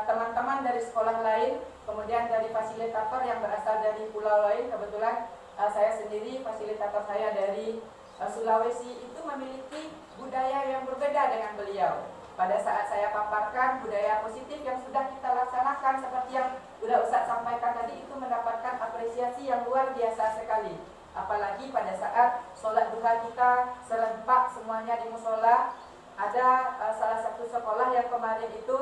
teman-teman dari sekolah lain, kemudian dari fasilitator yang berasal dari pulau lain, kebetulan saya sendiri, fasilitator saya dari Sulawesi, itu memiliki budaya yang berbeda dengan beliau. Pada saat saya paparkan budaya positif yang sudah kita laksanakan, seperti yang sudah Ustadz sampaikan tadi, itu mendapatkan apresiasi yang luar biasa sekali. Apalagi pada saat sholat duha kita serentak semuanya di musola, ada salah satu sekolah yang kemarin itu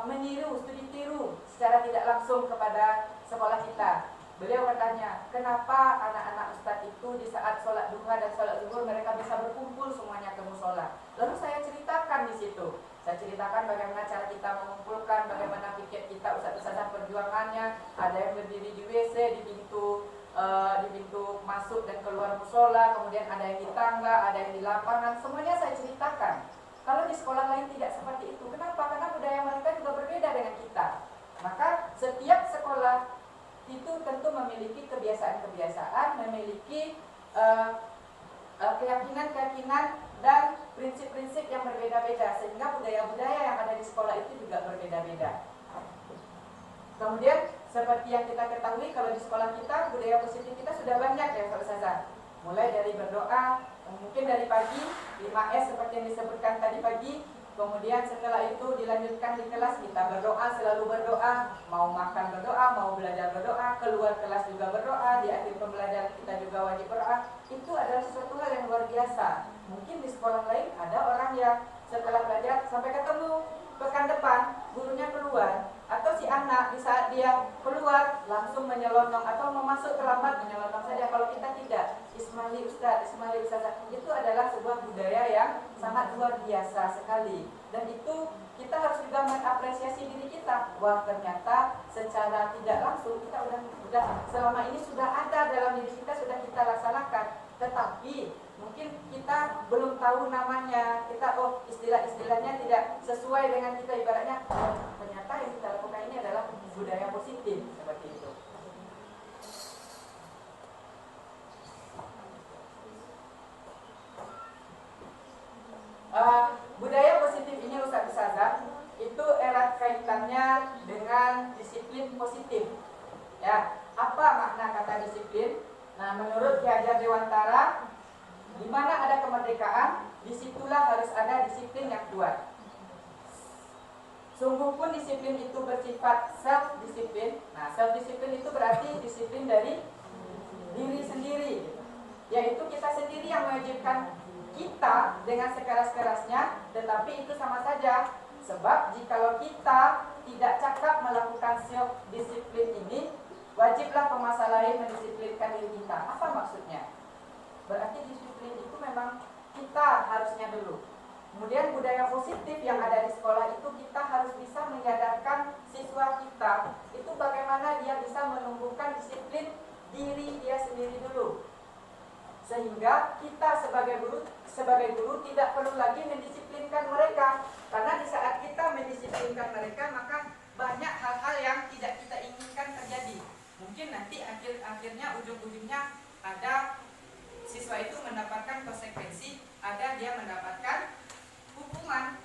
meniru, studi tiru secara tidak langsung kepada sekolah kita. Beliau bertanya, kenapa anak-anak Ustadz itu di saat sholat duha dan sholat zuhur mereka bisa berkumpul semuanya ke musola? Lalu saya ceritakan di situ. Saya ceritakan bagaimana cara kita mengumpulkan, bagaimana piket kita, Ustadz-ustadzah perjuangannya. Ada yang berdiri di WC, di pintu masuk dan keluar musola, kemudian ada yang di tangga, ada yang di lapangan. Semuanya saya ceritakan. Kalau di sekolah lain tidak seperti itu. Kenapa? Karena budaya mereka juga berbeda dengan kita. Maka setiap sekolah itu tentu memiliki kebiasaan-kebiasaan, memiliki keyakinan-keyakinan dan prinsip-prinsip yang berbeda-beda, sehingga budaya-budaya yang ada di sekolah itu juga berbeda-beda. Kemudian seperti yang kita ketahui, kalau di sekolah kita budaya positif kita sudah banyak ya Ustazah. Mulai dari berdoa, mungkin dari pagi 5S seperti yang disebutkan tadi pagi. Kemudian setelah itu dilanjutkan di kelas, kita berdoa, selalu berdoa, mau makan berdoa, mau belajar berdoa, keluar kelas juga berdoa, di akhir pembelajaran kita juga wajib berdoa. Itu adalah sesuatu hal yang luar biasa. Mungkin di sekolah lain ada orang yang setelah belajar sampai ketemu pekan depan gurunya keluar, atau si anak di saat dia keluar langsung menyelonong atau mau masuk terlambat menyelonong saja. Kalau kita tidak, Ismaili Ustadz, Ismaili Ustazah, itu adalah sebuah budaya yang sangat luar biasa sekali. Dan itu kita harus juga mengapresiasi diri kita. Wah, ternyata secara tidak langsung kita udah selama ini sudah ada dalam diri kita, sudah kita laksanakan. Tetapi mungkin kita belum tahu namanya. Kita istilah-istilahnya tidak sesuai dengan kita. Ibaratnya ternyata yang kita lakukan ini adalah budaya positif, seperti itu. Budaya positif ini Ustazah itu erat kaitannya dengan disiplin positif. Ya, apa makna kata disiplin? Nah, menurut disitulah harus ada disiplin yang kuat. Sungguh pun disiplin itu bersifat self-disiplin. Nah, self-disiplin itu berarti disiplin dari diri sendiri, yaitu kita sendiri yang mewajibkan kita dengan sekeras-kerasnya, tetapi itu sama saja. Sebab jikalau kita tidak cakap melakukan self-disiplin ini, wajiblah penguasa lain mendisiplinkan diri kita. Apa maksudnya? Berarti disiplin itu memang kita harusnya dulu. Kemudian budaya positif yang ada di sekolah itu kita harus bisa menyadarkan siswa kita itu bagaimana dia bisa menumbuhkan disiplin diri dia sendiri dulu. Sehingga kita sebagai guru tidak perlu lagi mendisiplinkan mereka. Karena di saat kita mendisiplinkan mereka, maka banyak hal-hal yang tidak kita inginkan terjadi. Mungkin nanti akhirnya ujung-ujungnya ada siswa itu mendapatkan konsekuensi, ada dia mendapatkan hukuman.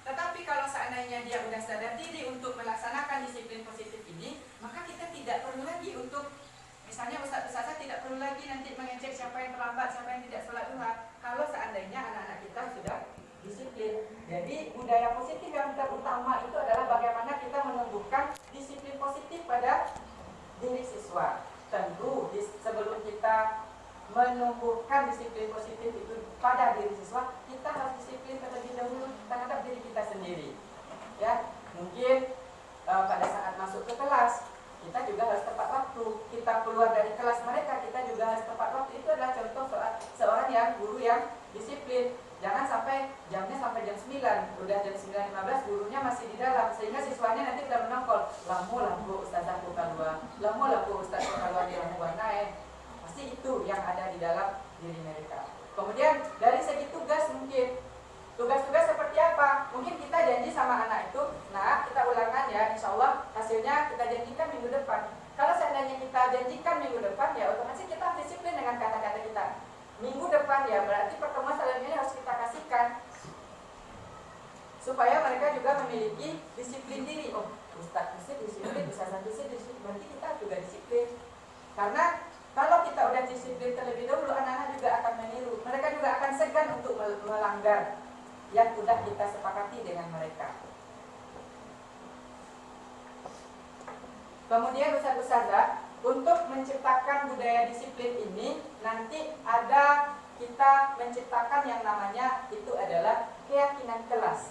Tetapi kalau seandainya dia sudah sadar diri untuk melaksanakan disiplin positif ini, maka kita tidak perlu lagi untuk, misalnya ustaz-ustazah tidak perlu lagi nanti mengecek siapa yang terlambat, siapa yang tidak sholat duha, kalau seandainya anak-anak kita sudah disiplin. Jadi budaya positif yang terutama itu adalah bagaimana kita menumbuhkan disiplin positif pada diri siswa. Tentu sebelum kita menumbuhkan disiplin positif itu pada diri siswa, kita harus disiplin terlebih dahulu terhadap diri kita sendiri. Ya, mungkin pada saat masuk ke kelas kita juga harus tepat waktu. Kita keluar dari kelas mereka, kita juga harus tepat waktu. Itu adalah contoh seorang yang guru yang disiplin. Jangan sampai jamnya sampai jam 9, udah jam 9.15 gurunya masih di dalam, sehingga siswanya nanti udah menongkol. Lamu ustazah keluar, lamu ustaz keluar di lamu naik. Pasti itu yang ada di dalam diri mereka. Kemudian dari segi tugas, mungkin tugas-tugas seperti apa? Mungkin kita janji sama anak itu, nah kita ulangan ya, insya Allah hasilnya kita janjikan minggu depan. Kalau seandainya kita janjikan minggu depan, ya otomatis kita disiplin dengan kata-kata kita. Minggu depan ya, berarti pertemuan selanjutnya harus kita kasihkan supaya mereka juga memiliki disiplin diri. Oh, ustaz disiplin, ustazah disiplin, berarti kita juga disiplin. Karena kalau kita udah disiplin terlebih dahulu, anak-anak juga akan meniru. Mereka juga akan segan untuk melanggar yang sudah kita sepakati dengan mereka. Kemudian ustaz-ustazah, untuk menciptakan budaya disiplin ini, nanti ada kita menciptakan yang namanya itu adalah keyakinan kelas.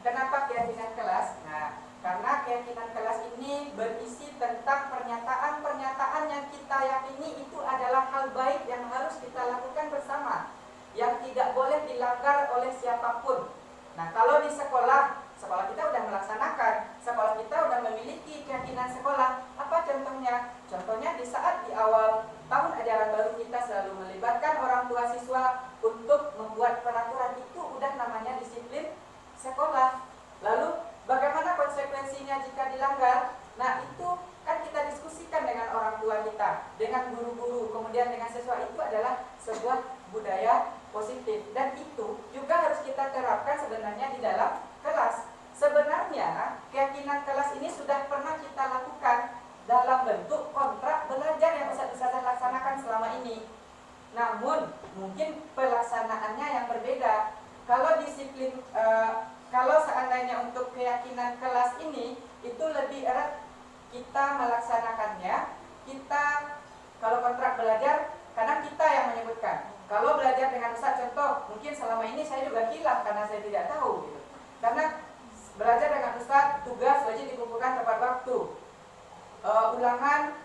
Kenapa keyakinan kelas? Nah, karena keyakinan kelas ini berisi tentang pernyataan-pernyataan yang kita yakini itu adalah hal baik yang harus kita lakukan bersama, yang tidak boleh dilanggar oleh siapapun. Nah, kalau di sekolah kita sudah melaksanakan, sekolah kita sudah memiliki keyakinan sekolah. Apa contohnya? Contohnya di saat di awal tahun ajaran baru kita selalu melibatkan orang tua siswa untuk membuat peraturan, itu udah namanya disiplin sekolah. Lalu bagaimana konsekuensinya jika dilanggar? Nah, itu kan kita diskusikan dengan orang tua kita, dengan guru-guru, kemudian dengan siswa. Itu adalah sebuah budaya positif, dan itu juga harus kita terapkan sebenarnya di dalam kelas. Sebenarnya keyakinan kelas ini sudah pernah kita lakukan dalam bentuk kontrak belajar yang ustazah laksanakan selama ini. Namun mungkin pelaksanaannya yang berbeda. Kalau disiplin kalau seandainya untuk keyakinan kelas ini itu lebih erat kita melaksanakannya. Kita kalau kontrak belajar, kadang kita yang menyebutkan. Kalau belajar dengan ustaz, contoh, mungkin selama ini saya juga hilang karena saya tidak tahu gitu. Karena belajar dengan ustaz, tugas wajib dikumpulkan tepat waktu. Ulangan,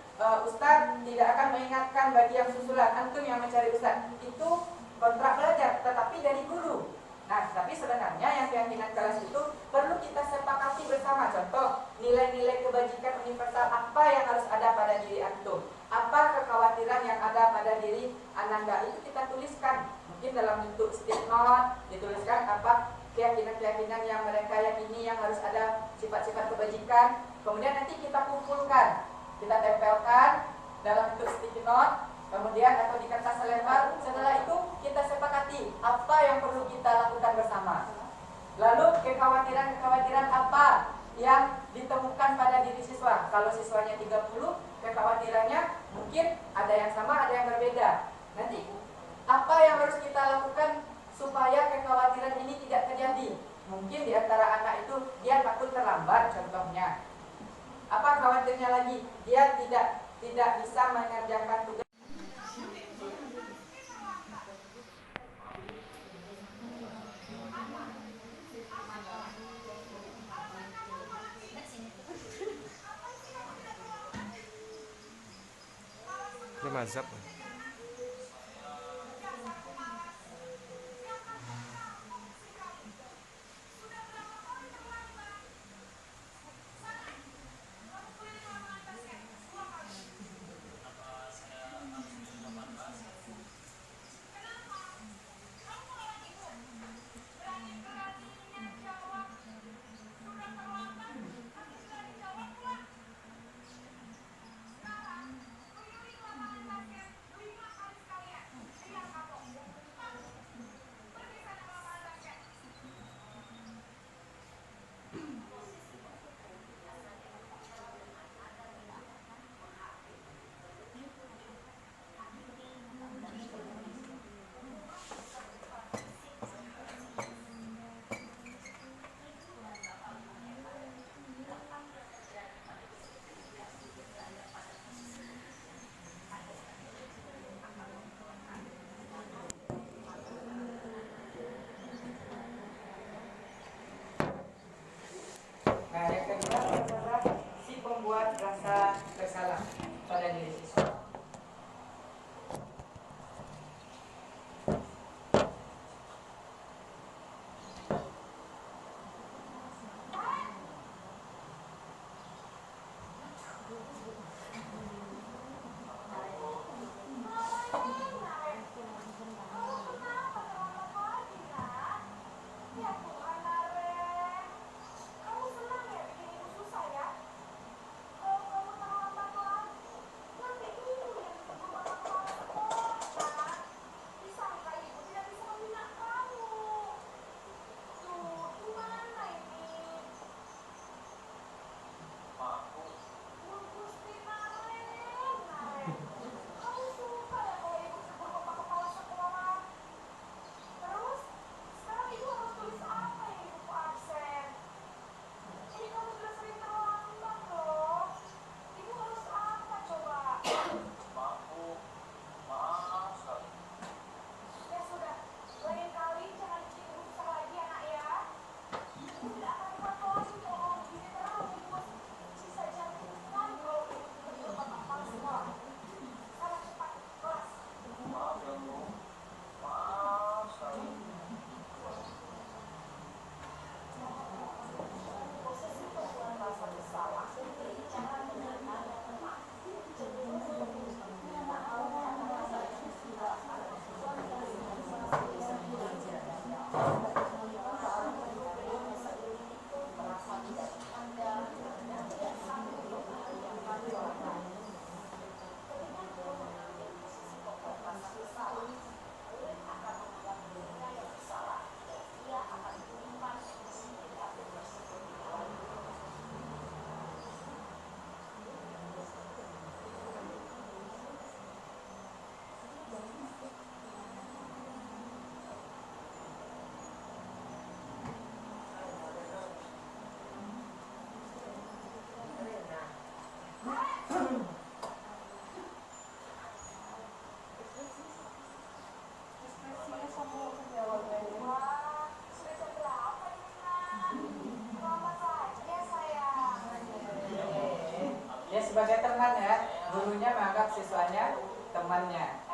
ustaz tidak akan mengingatkan bagi yang susulan, antum yang mencari ustaz. Itu kontrak belajar, tetapi dari guru. Nah, tapi sebenarnya yang keyakinan kelas itu perlu kita sepakati bersama. Contoh, nilai-nilai kebajikan universal apa yang harus ada pada diri antum, apa kekhawatiran yang ada pada diri ananda, itu kita tuliskan. Mungkin dalam bentuk stick note, dituliskan apa keyakinan-keyakinan yang mereka yakini yang harus ada sifat-sifat kebajikan. Kemudian nanti kita kumpulkan, kita tempelkan dalam bentuk sticky note, kemudian atau di kertas selembar. Setelah itu kita sepakati apa yang perlu kita lakukan bersama. Lalu kekhawatiran-kekhawatiran apa yang ditemukan pada diri siswa. Kalau siswanya 30, kekhawatirannya mungkin ada yang sama, ada yang berbeda. Nanti apa yang harus kita lakukan supaya kekhawatiran ini tidak terjadi. Mungkin di antara anak itu dia takut terlambat contohnya. Apa khawatirnya lagi? Dia tidak bisa mengerjakan tugas. Ini mazhab. Nah, yang kedua adalah si pembuat rasa bersalah pada diri siswa. Dia sebagai teman ya, gurunya menganggap siswanya temannya.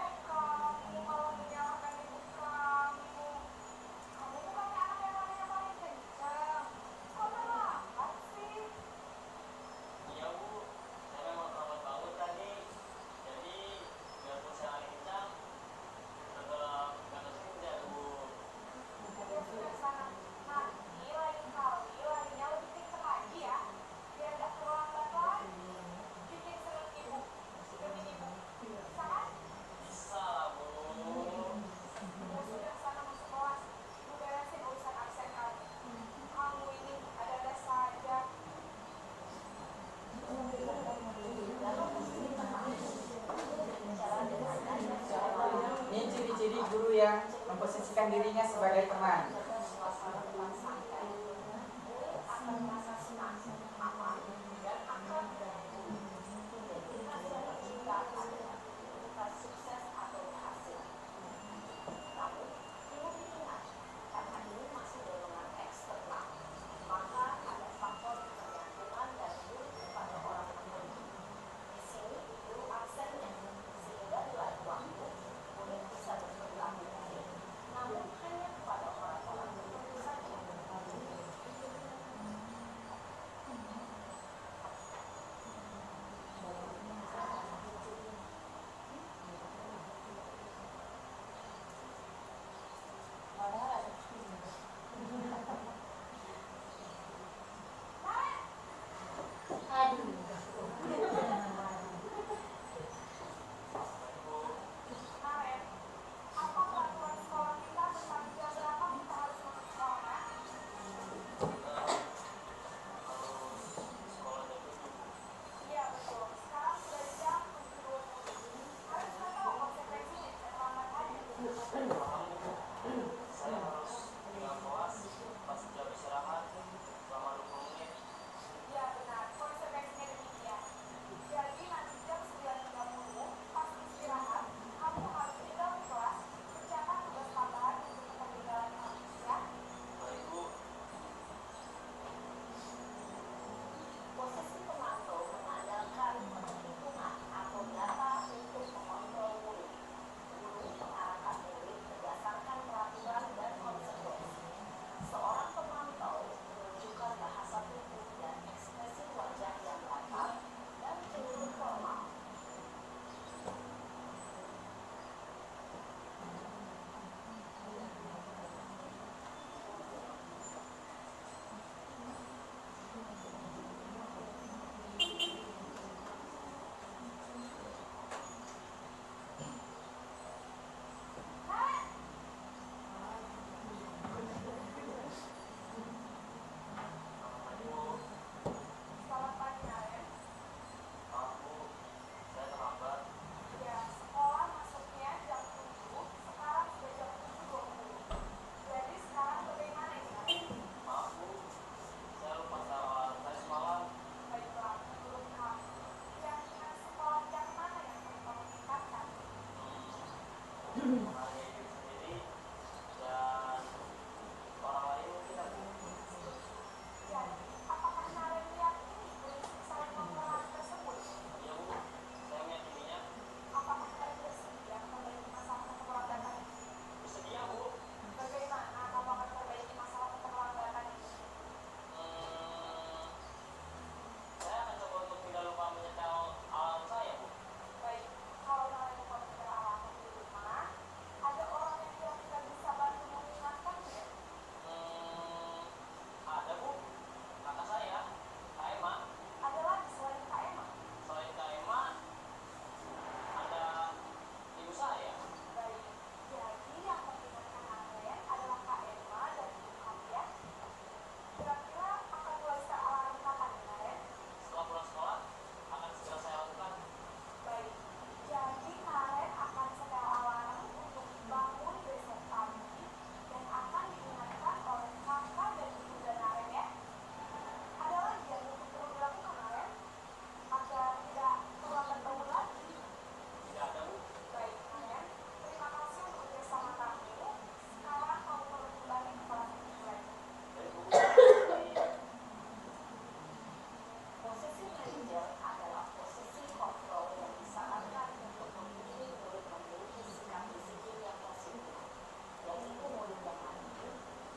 sebagai teman. suasana teman santai, murid akan merasa senang, aman, dan akan menghubungi. Identitas dari cinta adalah identitas sukses atau berhasil. Namun, perlu diingat, karena ini masih dorongan eksternal, maka ada faktor ketergantungan dari murid kepada orang tertentu. Di sini guru absennya, sehingga di lain waktu murid bisa berperilaku baik, namun hanya kepada orang-orang tertentu saja. Karen, apa peraturan sekolah kita tentang jam berapa kita harus masuk sekolah? Iya betul, sekarang sudah jam 7.20. Kalian sudah tahu konsekuensinya jika terlambat hari. Saya harus tinggal kelas pas jam istirahat selama 20 menit. Iya benar, konsekuensinya demikian. Jadi nanti jam 9.30 pas istirahat, kamu harus tinggal di kelas, kerjakan tugas tambahan untuk ketinggalan kamu, ya. Baik Bu, Posisi pemantau mengandalkan penghitungan atau data untuk mengontrol murid. Guru mengarahkan murid berdasarkan peraturan dan konsekuensi. Seorang pemantau menunjukkan bahasa tubuh dan ekspresi wajah yang datar dan cenderung formal. Selamat pagi, Karen. maaf Bu, saya terlambat. Ya, sekolah masuknya jam 7, sekarang sudah jam 7.20. Jadi sekarang bagaimana ini, Karen? Maaf Bu, saya lupa salah saya semalam. Baiklah, menurut kamu, keyakinan sekolah yang mana yang perlu kamu tingkatkan? Mengenai diri sendiri dan orang lain mungkin ya Bu. Jadi, apakah Karen meyakini prinsip saling memahami tersebut? Iya Bu, saya meyakininya. Apakah Karen bersedia memperbaiki masalah keterlambatan ini? Bersedia Bu. Bagaimana kamu akan memperbaiki masalah keterlambatan ini? Saya akan coba untuk tidak lupa menyetel alarm saya Bu. Baik, kalau Karen lupa menyetel alarm di rumah, ada orang yang kira-kira bisa bantu mengingatkannya. Ada Bu, kakak saya, Kak Emma. Ada lagi selain Kak Emma? Selain Kak Emma, ada ibu saya. Baik, jadi yang mengingatkan Karen adalah Kak Emma dan ibu kamu ya. Kira-kira akan mulai start alarm kapan ya, Karen? Setelah pulang sekolah, akan segera saya lakukan. Baik, jadi Karen akan setel alarm untuk bangun besok pagi dan akan diingatkan oleh kakak dan ibu dan Karen ya. Ada lagi yang mungkin perlu dilakukan Karen agar tidak terlambat bangun lagi. Tidak ada Bu. Baik Karen, terima kasih untuk kerjasama kamu. Sekarang kamu perlu kembali ke kelas mulai. Baik Bu. Posisi manajer adalah posisi kontrol yang disarankan untuk membimbing murid memiliki sikap disiplin yang positif, yaitu murid yang mandiri,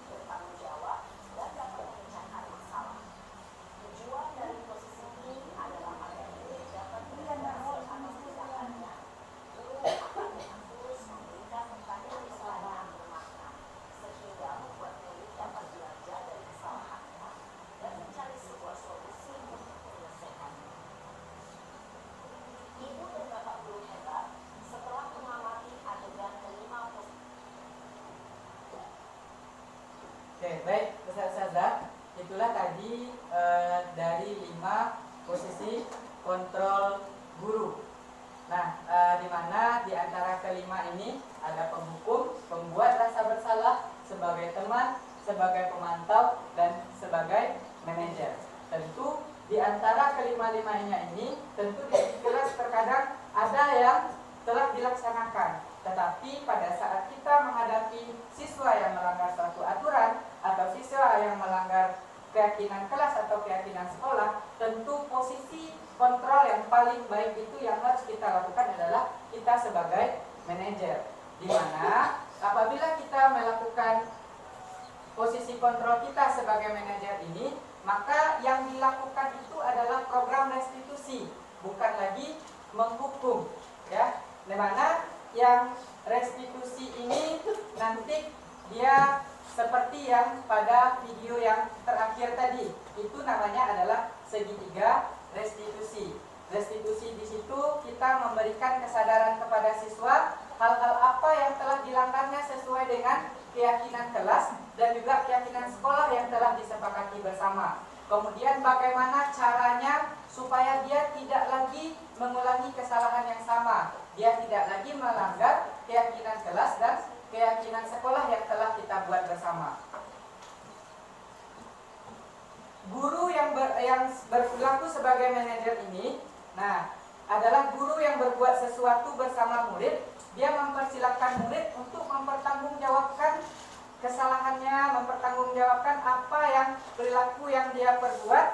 bertanggung jawab, dan dapat memecahkan masalah. Tujuan dari posisi ini adalah agar murid dapat berhasil atas tindakannya. Guru akan dengan tulus memberikan pertanyaan-pertanyaan bermakna, sehingga membuat murid dapat belajar dari kesalahannya dan mencari sebuah solusi untuk menyelesaikannya. Ibu dan bapak guru hebat, setelah mengamati adegan kelima posisi. Oke, baik, Ustazah. Itulah tadi dari 5 posisi kontrol guru. Nah, di mana di antara kelima ini ada penghukum, pembuat rasa bersalah, sebagai teman, sebagai pemantau, dan sebagai manajer. Tentu di antara kelima-limanya ini, tentu di kelas terkadang ada yang telah dilaksanakan. Tetapi pada saat kita menghadapi siswa yang melanggar suatu aturan atau siswa yang melanggar keyakinan kelas atau keyakinan sekolah, tentu posisi kontrol yang paling baik itu yang harus kita lakukan adalah kita sebagai manajer. Di mana apabila kita melakukan posisi kontrol kita sebagai manajer ini, maka yang dilakukan itu adalah program restitusi, bukan lagi menghukum, ya. Di mana yang restitusi ini nanti dia seperti yang pada video yang terakhir tadi, itu namanya adalah segitiga restitusi. Restitusi di situ kita memberikan kesadaran kepada siswa hal-hal apa yang telah dilanggarnya sesuai dengan keyakinan kelas dan juga keyakinan sekolah yang telah disepakati bersama. Kemudian bagaimana caranya supaya dia tidak lagi mengulangi kesalahan yang sama, dia tidak lagi melanggar keyakinan kelas dan keyakinan sekolah yang telah kita buat bersama. Guru yang berlaku sebagai manajer ini, adalah guru yang berbuat sesuatu bersama murid. Dia mempersilahkan murid untuk mempertanggungjawabkan kesalahannya, mempertanggungjawabkan apa yang perilaku yang dia perbuat.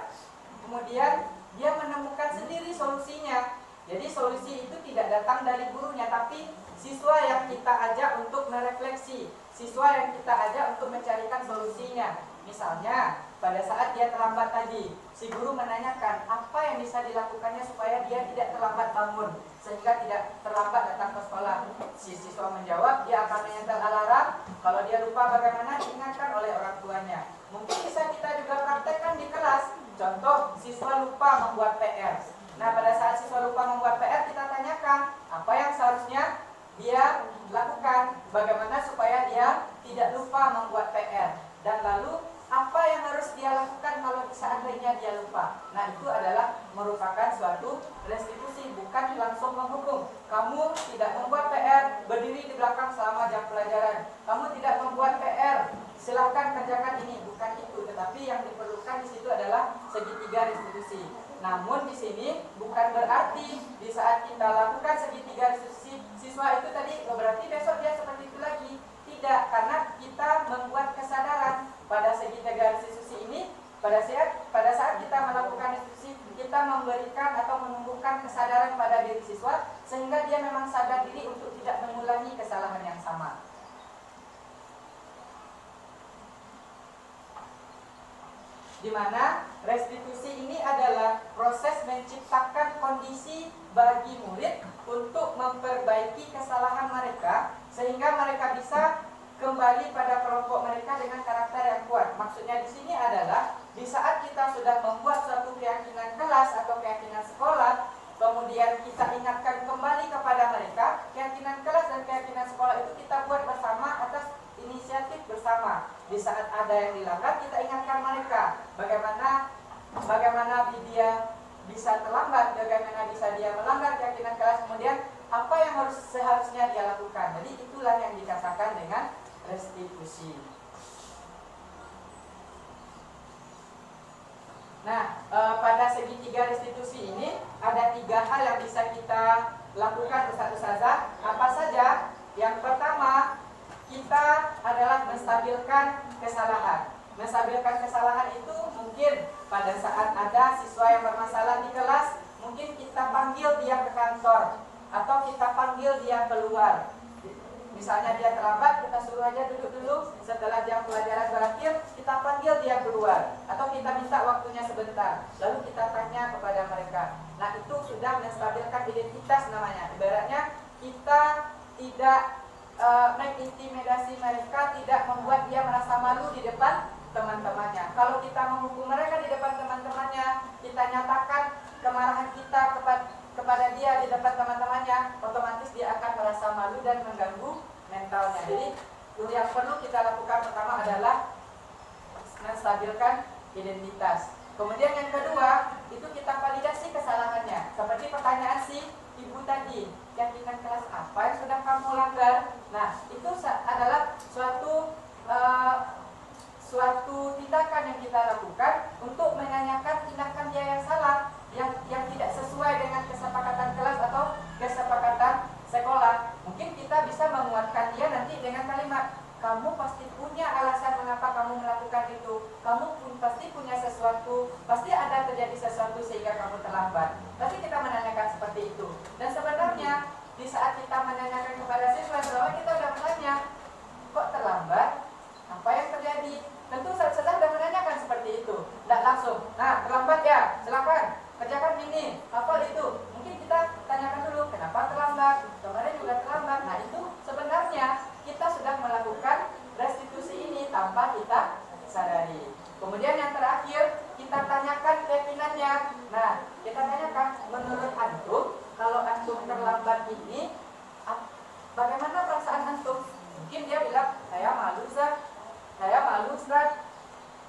Kemudian dia menemukan sendiri solusinya. Jadi solusi itu tidak datang dari gurunya, tapi siswa yang kita ajak untuk merefleksi, siswa yang kita ajak untuk mencarikan solusinya. Misalnya pada saat dia terlambat tadi, si guru menanyakan apa yang bisa dilakukannya supaya dia tidak terlambat bangun, sehingga tidak terlambat datang ke sekolah. Si siswa menjawab, dia akan menyetel alarm. Kalau dia lupa, bagaimana diingatkan oleh orang tuanya. Mungkin bisa kita juga praktekkan di kelas. Contoh, siswa lupa membuat PR. Nah, pada saat siswa lupa membuat PR, kita tanyakan apa yang seharusnya dia lakukan, bagaimana supaya dia tidak lupa membuat PR, dan lalu apa yang harus dia lakukan kalau seandainya dia lupa. Nah, itu adalah merupakan suatu restitusi, bukan langsung menghukum. Kamu tidak membuat PR, berdiri di belakang selama jam pelajaran. Kamu tidak membuat PR, silahkan kerjakan ini. Bukan itu, tetapi yang diperlukan di situ adalah segitiga restitusi. Namun di sini bukan berarti di saat kita lakukan segitiga restitusi, siswa itu tadi berarti besok dia seperti itu lagi. Tidak, karena kita membuat kesadaran pada segitiga restitusi ini. Pada saat kita melakukan restitusi, kita memberikan atau menumbuhkan kesadaran pada diri siswa, sehingga dia memang sadar diri untuk tidak mengulangi kesalahan yang sama. Di mana restitusi ini adalah proses menciptakan kondisi bagi murid untuk memperbaiki kesalahan mereka, sehingga mereka bisa kembali pada kelompok mereka dengan karakter yang kuat. Maksudnya di sini adalah di saat kita sudah membuat suatu keyakinan kelas atau keyakinan sekolah, kemudian kita ingatkan kembali kepada mereka, keyakinan kelas dan keyakinan sekolah itu kita buat bersama atas inisiatif bersama. Di saat ada yang dilanggar, kita ingatkan mereka bagaimana dia bisa terlambat, bagaimana bisa dia melanggar keyakinan kelas, kemudian apa yang seharusnya dia lakukan. Jadi itulah yang dikatakan dengan restitusi. Nah, pada segitiga restitusi ini ada 3 hal yang bisa kita lakukan Ustazah. Apa saja? Yang pertama, kita adalah menstabilkan kesalahan. Menstabilkan kesalahan itu mungkin pada saat ada siswa yang bermasalah di kelas, mungkin kita panggil dia ke kantor atau kita panggil dia keluar. Misalnya dia terlambat, kita suruh aja duduk dulu. Setelah jam pelajaran berakhir, kita panggil dia keluar atau kita minta waktunya sebentar. Lalu kita tanya kepada mereka. Nah, itu sudah menstabilkan identitas namanya. Ibaratnya kita tidak mengintimidasi mereka, tidak membuat dia merasa malu di depan teman-temannya. Kalau kita menghukum mereka di depan teman-temannya, kita nyatakan kemarahan kita kepada dia di depan teman-temannya, otomatis dia akan merasa malu dan mengganggu mentalnya. Jadi yang perlu kita lakukan pertama adalah menstabilkan identitas. Kemudian yang kedua, itu kita validasi kesalahannya. Seperti pertanyaan si ibu tadi, keyakinan kelas apa yang sudah kamu langgar? Nah, itu adalah suatu eh, suatu tindakan yang kita lakukan untuk menanyakan tindakan dia yang salah, yang tidak sesuai dengan kesepakatan kelas atau kesepakatan sekolah. Mungkin kita bisa menguatkan dia nanti dengan kalimat, kamu pasti punya alasan mengapa kamu melakukan itu. Kamu pun pasti punya sesuatu, pasti ada terjadi sesuatu sehingga kamu terlambat. Pasti kita menanyakan seperti itu. Dan sebenarnya di saat kita menanyakan kepada siswa, selama kita sudah bertanya, kok terlambat? Apa yang terjadi? Tentu saya sudah menanyakan seperti itu. Tidak langsung, nah terlambat ya, silakan kerjakan ini, hafal itu. Mungkin kita tanyakan dulu, kenapa terlambat? Kemarin juga terlambat. Nah itu sebenarnya kita sudah melakukan restitusi ini tanpa kita sadari. Kemudian yang terakhir, kita tanyakan keyakinannya. Nah, kita tanyakan, menurut antum, kalau antum terlambat ini, bagaimana perasaan antum? Mungkin dia bilang, saya malu Ustaz, saya malu Ustaz.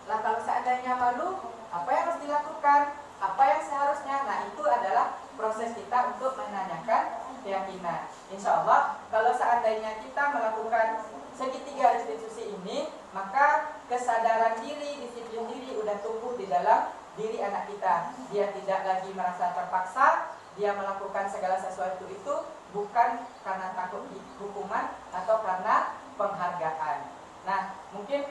Lah kalau seandainya malu, apa yang harus dilakukan? Apa yang seharusnya? Nah itu adalah proses kita untuk menanyakan keyakinan. Insya Allah kalau seandainya kita melakukan segitiga restitusi ini, maka kesadaran diri, disiplin diri udah tumbuh di dalam diri anak kita. Dia tidak lagi merasa terpaksa, dia melakukan segala sesuatu itu bukan karena takut hukuman atau karena penghargaan. Nah mungkin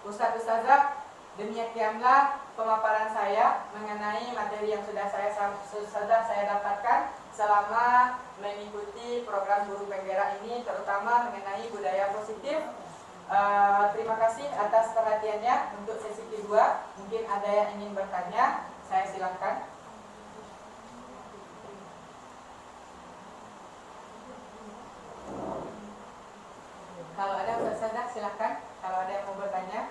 Ustaz-Ustazah, demikianlah pemaparan saya mengenai materi yang sudah saya dapatkan selama mengikuti program Guru Penggerak ini, terutama mengenai budaya positif. Terima kasih atas perhatiannya. Untuk sesi kedua, mungkin ada yang ingin bertanya, saya silakan. Kalau ada Ustazah silakan. Kalau ada yang mau bertanya.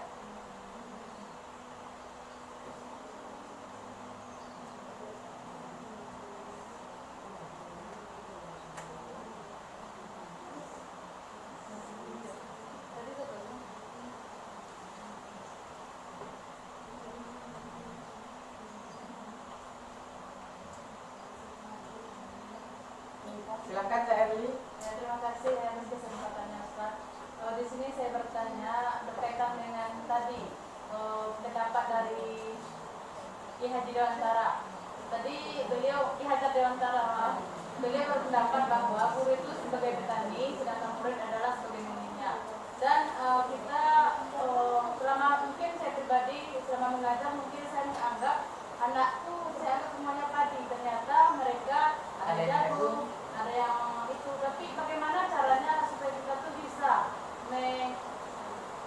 Silakan Cak Erli. Ya, terima kasih atas kesempatannya Ustaz. Di sini saya bertanya berkaitan dengan tadi pendapat dari Ki Haji Dewantara. Tadi beliau Ki Hajar Dewantara beliau berpendapat bahwa guru itu sebagai petani, sedangkan murid adalah sebagai miliknya. Dan kita selama mungkin saya pribadi selama mengajar mungkin saya menganggap anakku saya anggap semuanya padi. Ternyata mereka ada jagung, ada yang itu. Tapi bagaimana caranya supaya kita tuh bisa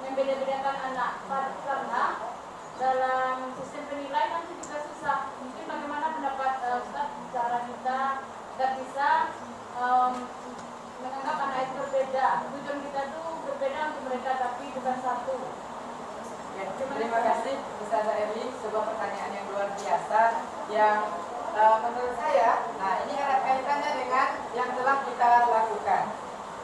membeda-bedakan anak, karena dalam sistem penilaian nanti juga susah. Mungkin bagaimana pendapat Ustaz cara kita agar bisa menganggap anak itu berbeda. Tujuan kita tuh berbeda untuk mereka tapi bukan satu. Ya, terima kasih Ustazah Erli, sebuah pertanyaan yang luar biasa yang menurut saya, nah ini ada kaitannya dengan yang telah kita lakukan.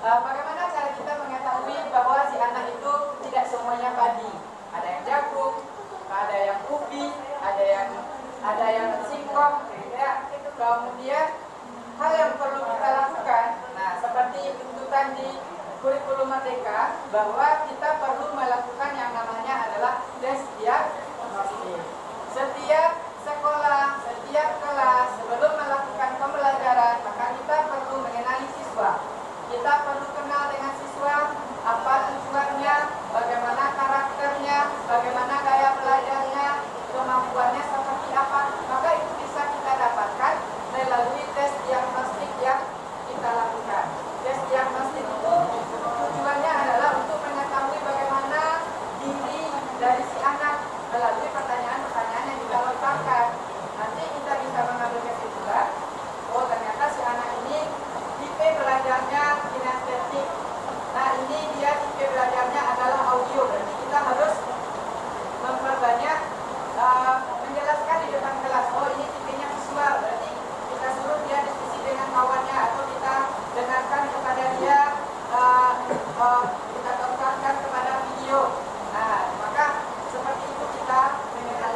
Bagaimana cara kita mengetahui bahwa si anak itu tidak semuanya padi? Ada yang jagung, ada yang ubi, ada yang singkong, ya. Kemudian hal yang perlu kita lakukan, nah seperti tuntutan di kurikulum Merdeka, bahwa kita perlu melakukan yang namanya adalah tes diagnostik. Setiap sekolah, setiap kelas sebelum melakukan pembelajaran, maka kita perlu mengenali siswa. Kita perlu kenal dengan siswa, apa tujuannya, bagaimana karakternya, bagaimana gaya belajarnya, kemampuannya seperti apa. Maka itu bisa kita dapatkan melalui tes diagnostik yang kita lakukan. Tes diagnostik itu tujuannya adalah untuk mengetahui bagaimana diri dari si anak melalui pertanyaan-pertanyaan yang kita lontarkan. Nanti kita bisa mengambil kesimpulan, oh ternyata si anak ini tipe belajarnya kinestetik. Nah ini dia tipe belajarnya adalah audio. Berarti kita harus memperbanyak menjelaskan di depan kelas. Oh ini tipenya visual. Berarti kita suruh dia diskusi dengan kawannya, atau kita dengarkan kepada dia, kita tontonkan kepada video. Nah maka seperti itu kita mengenal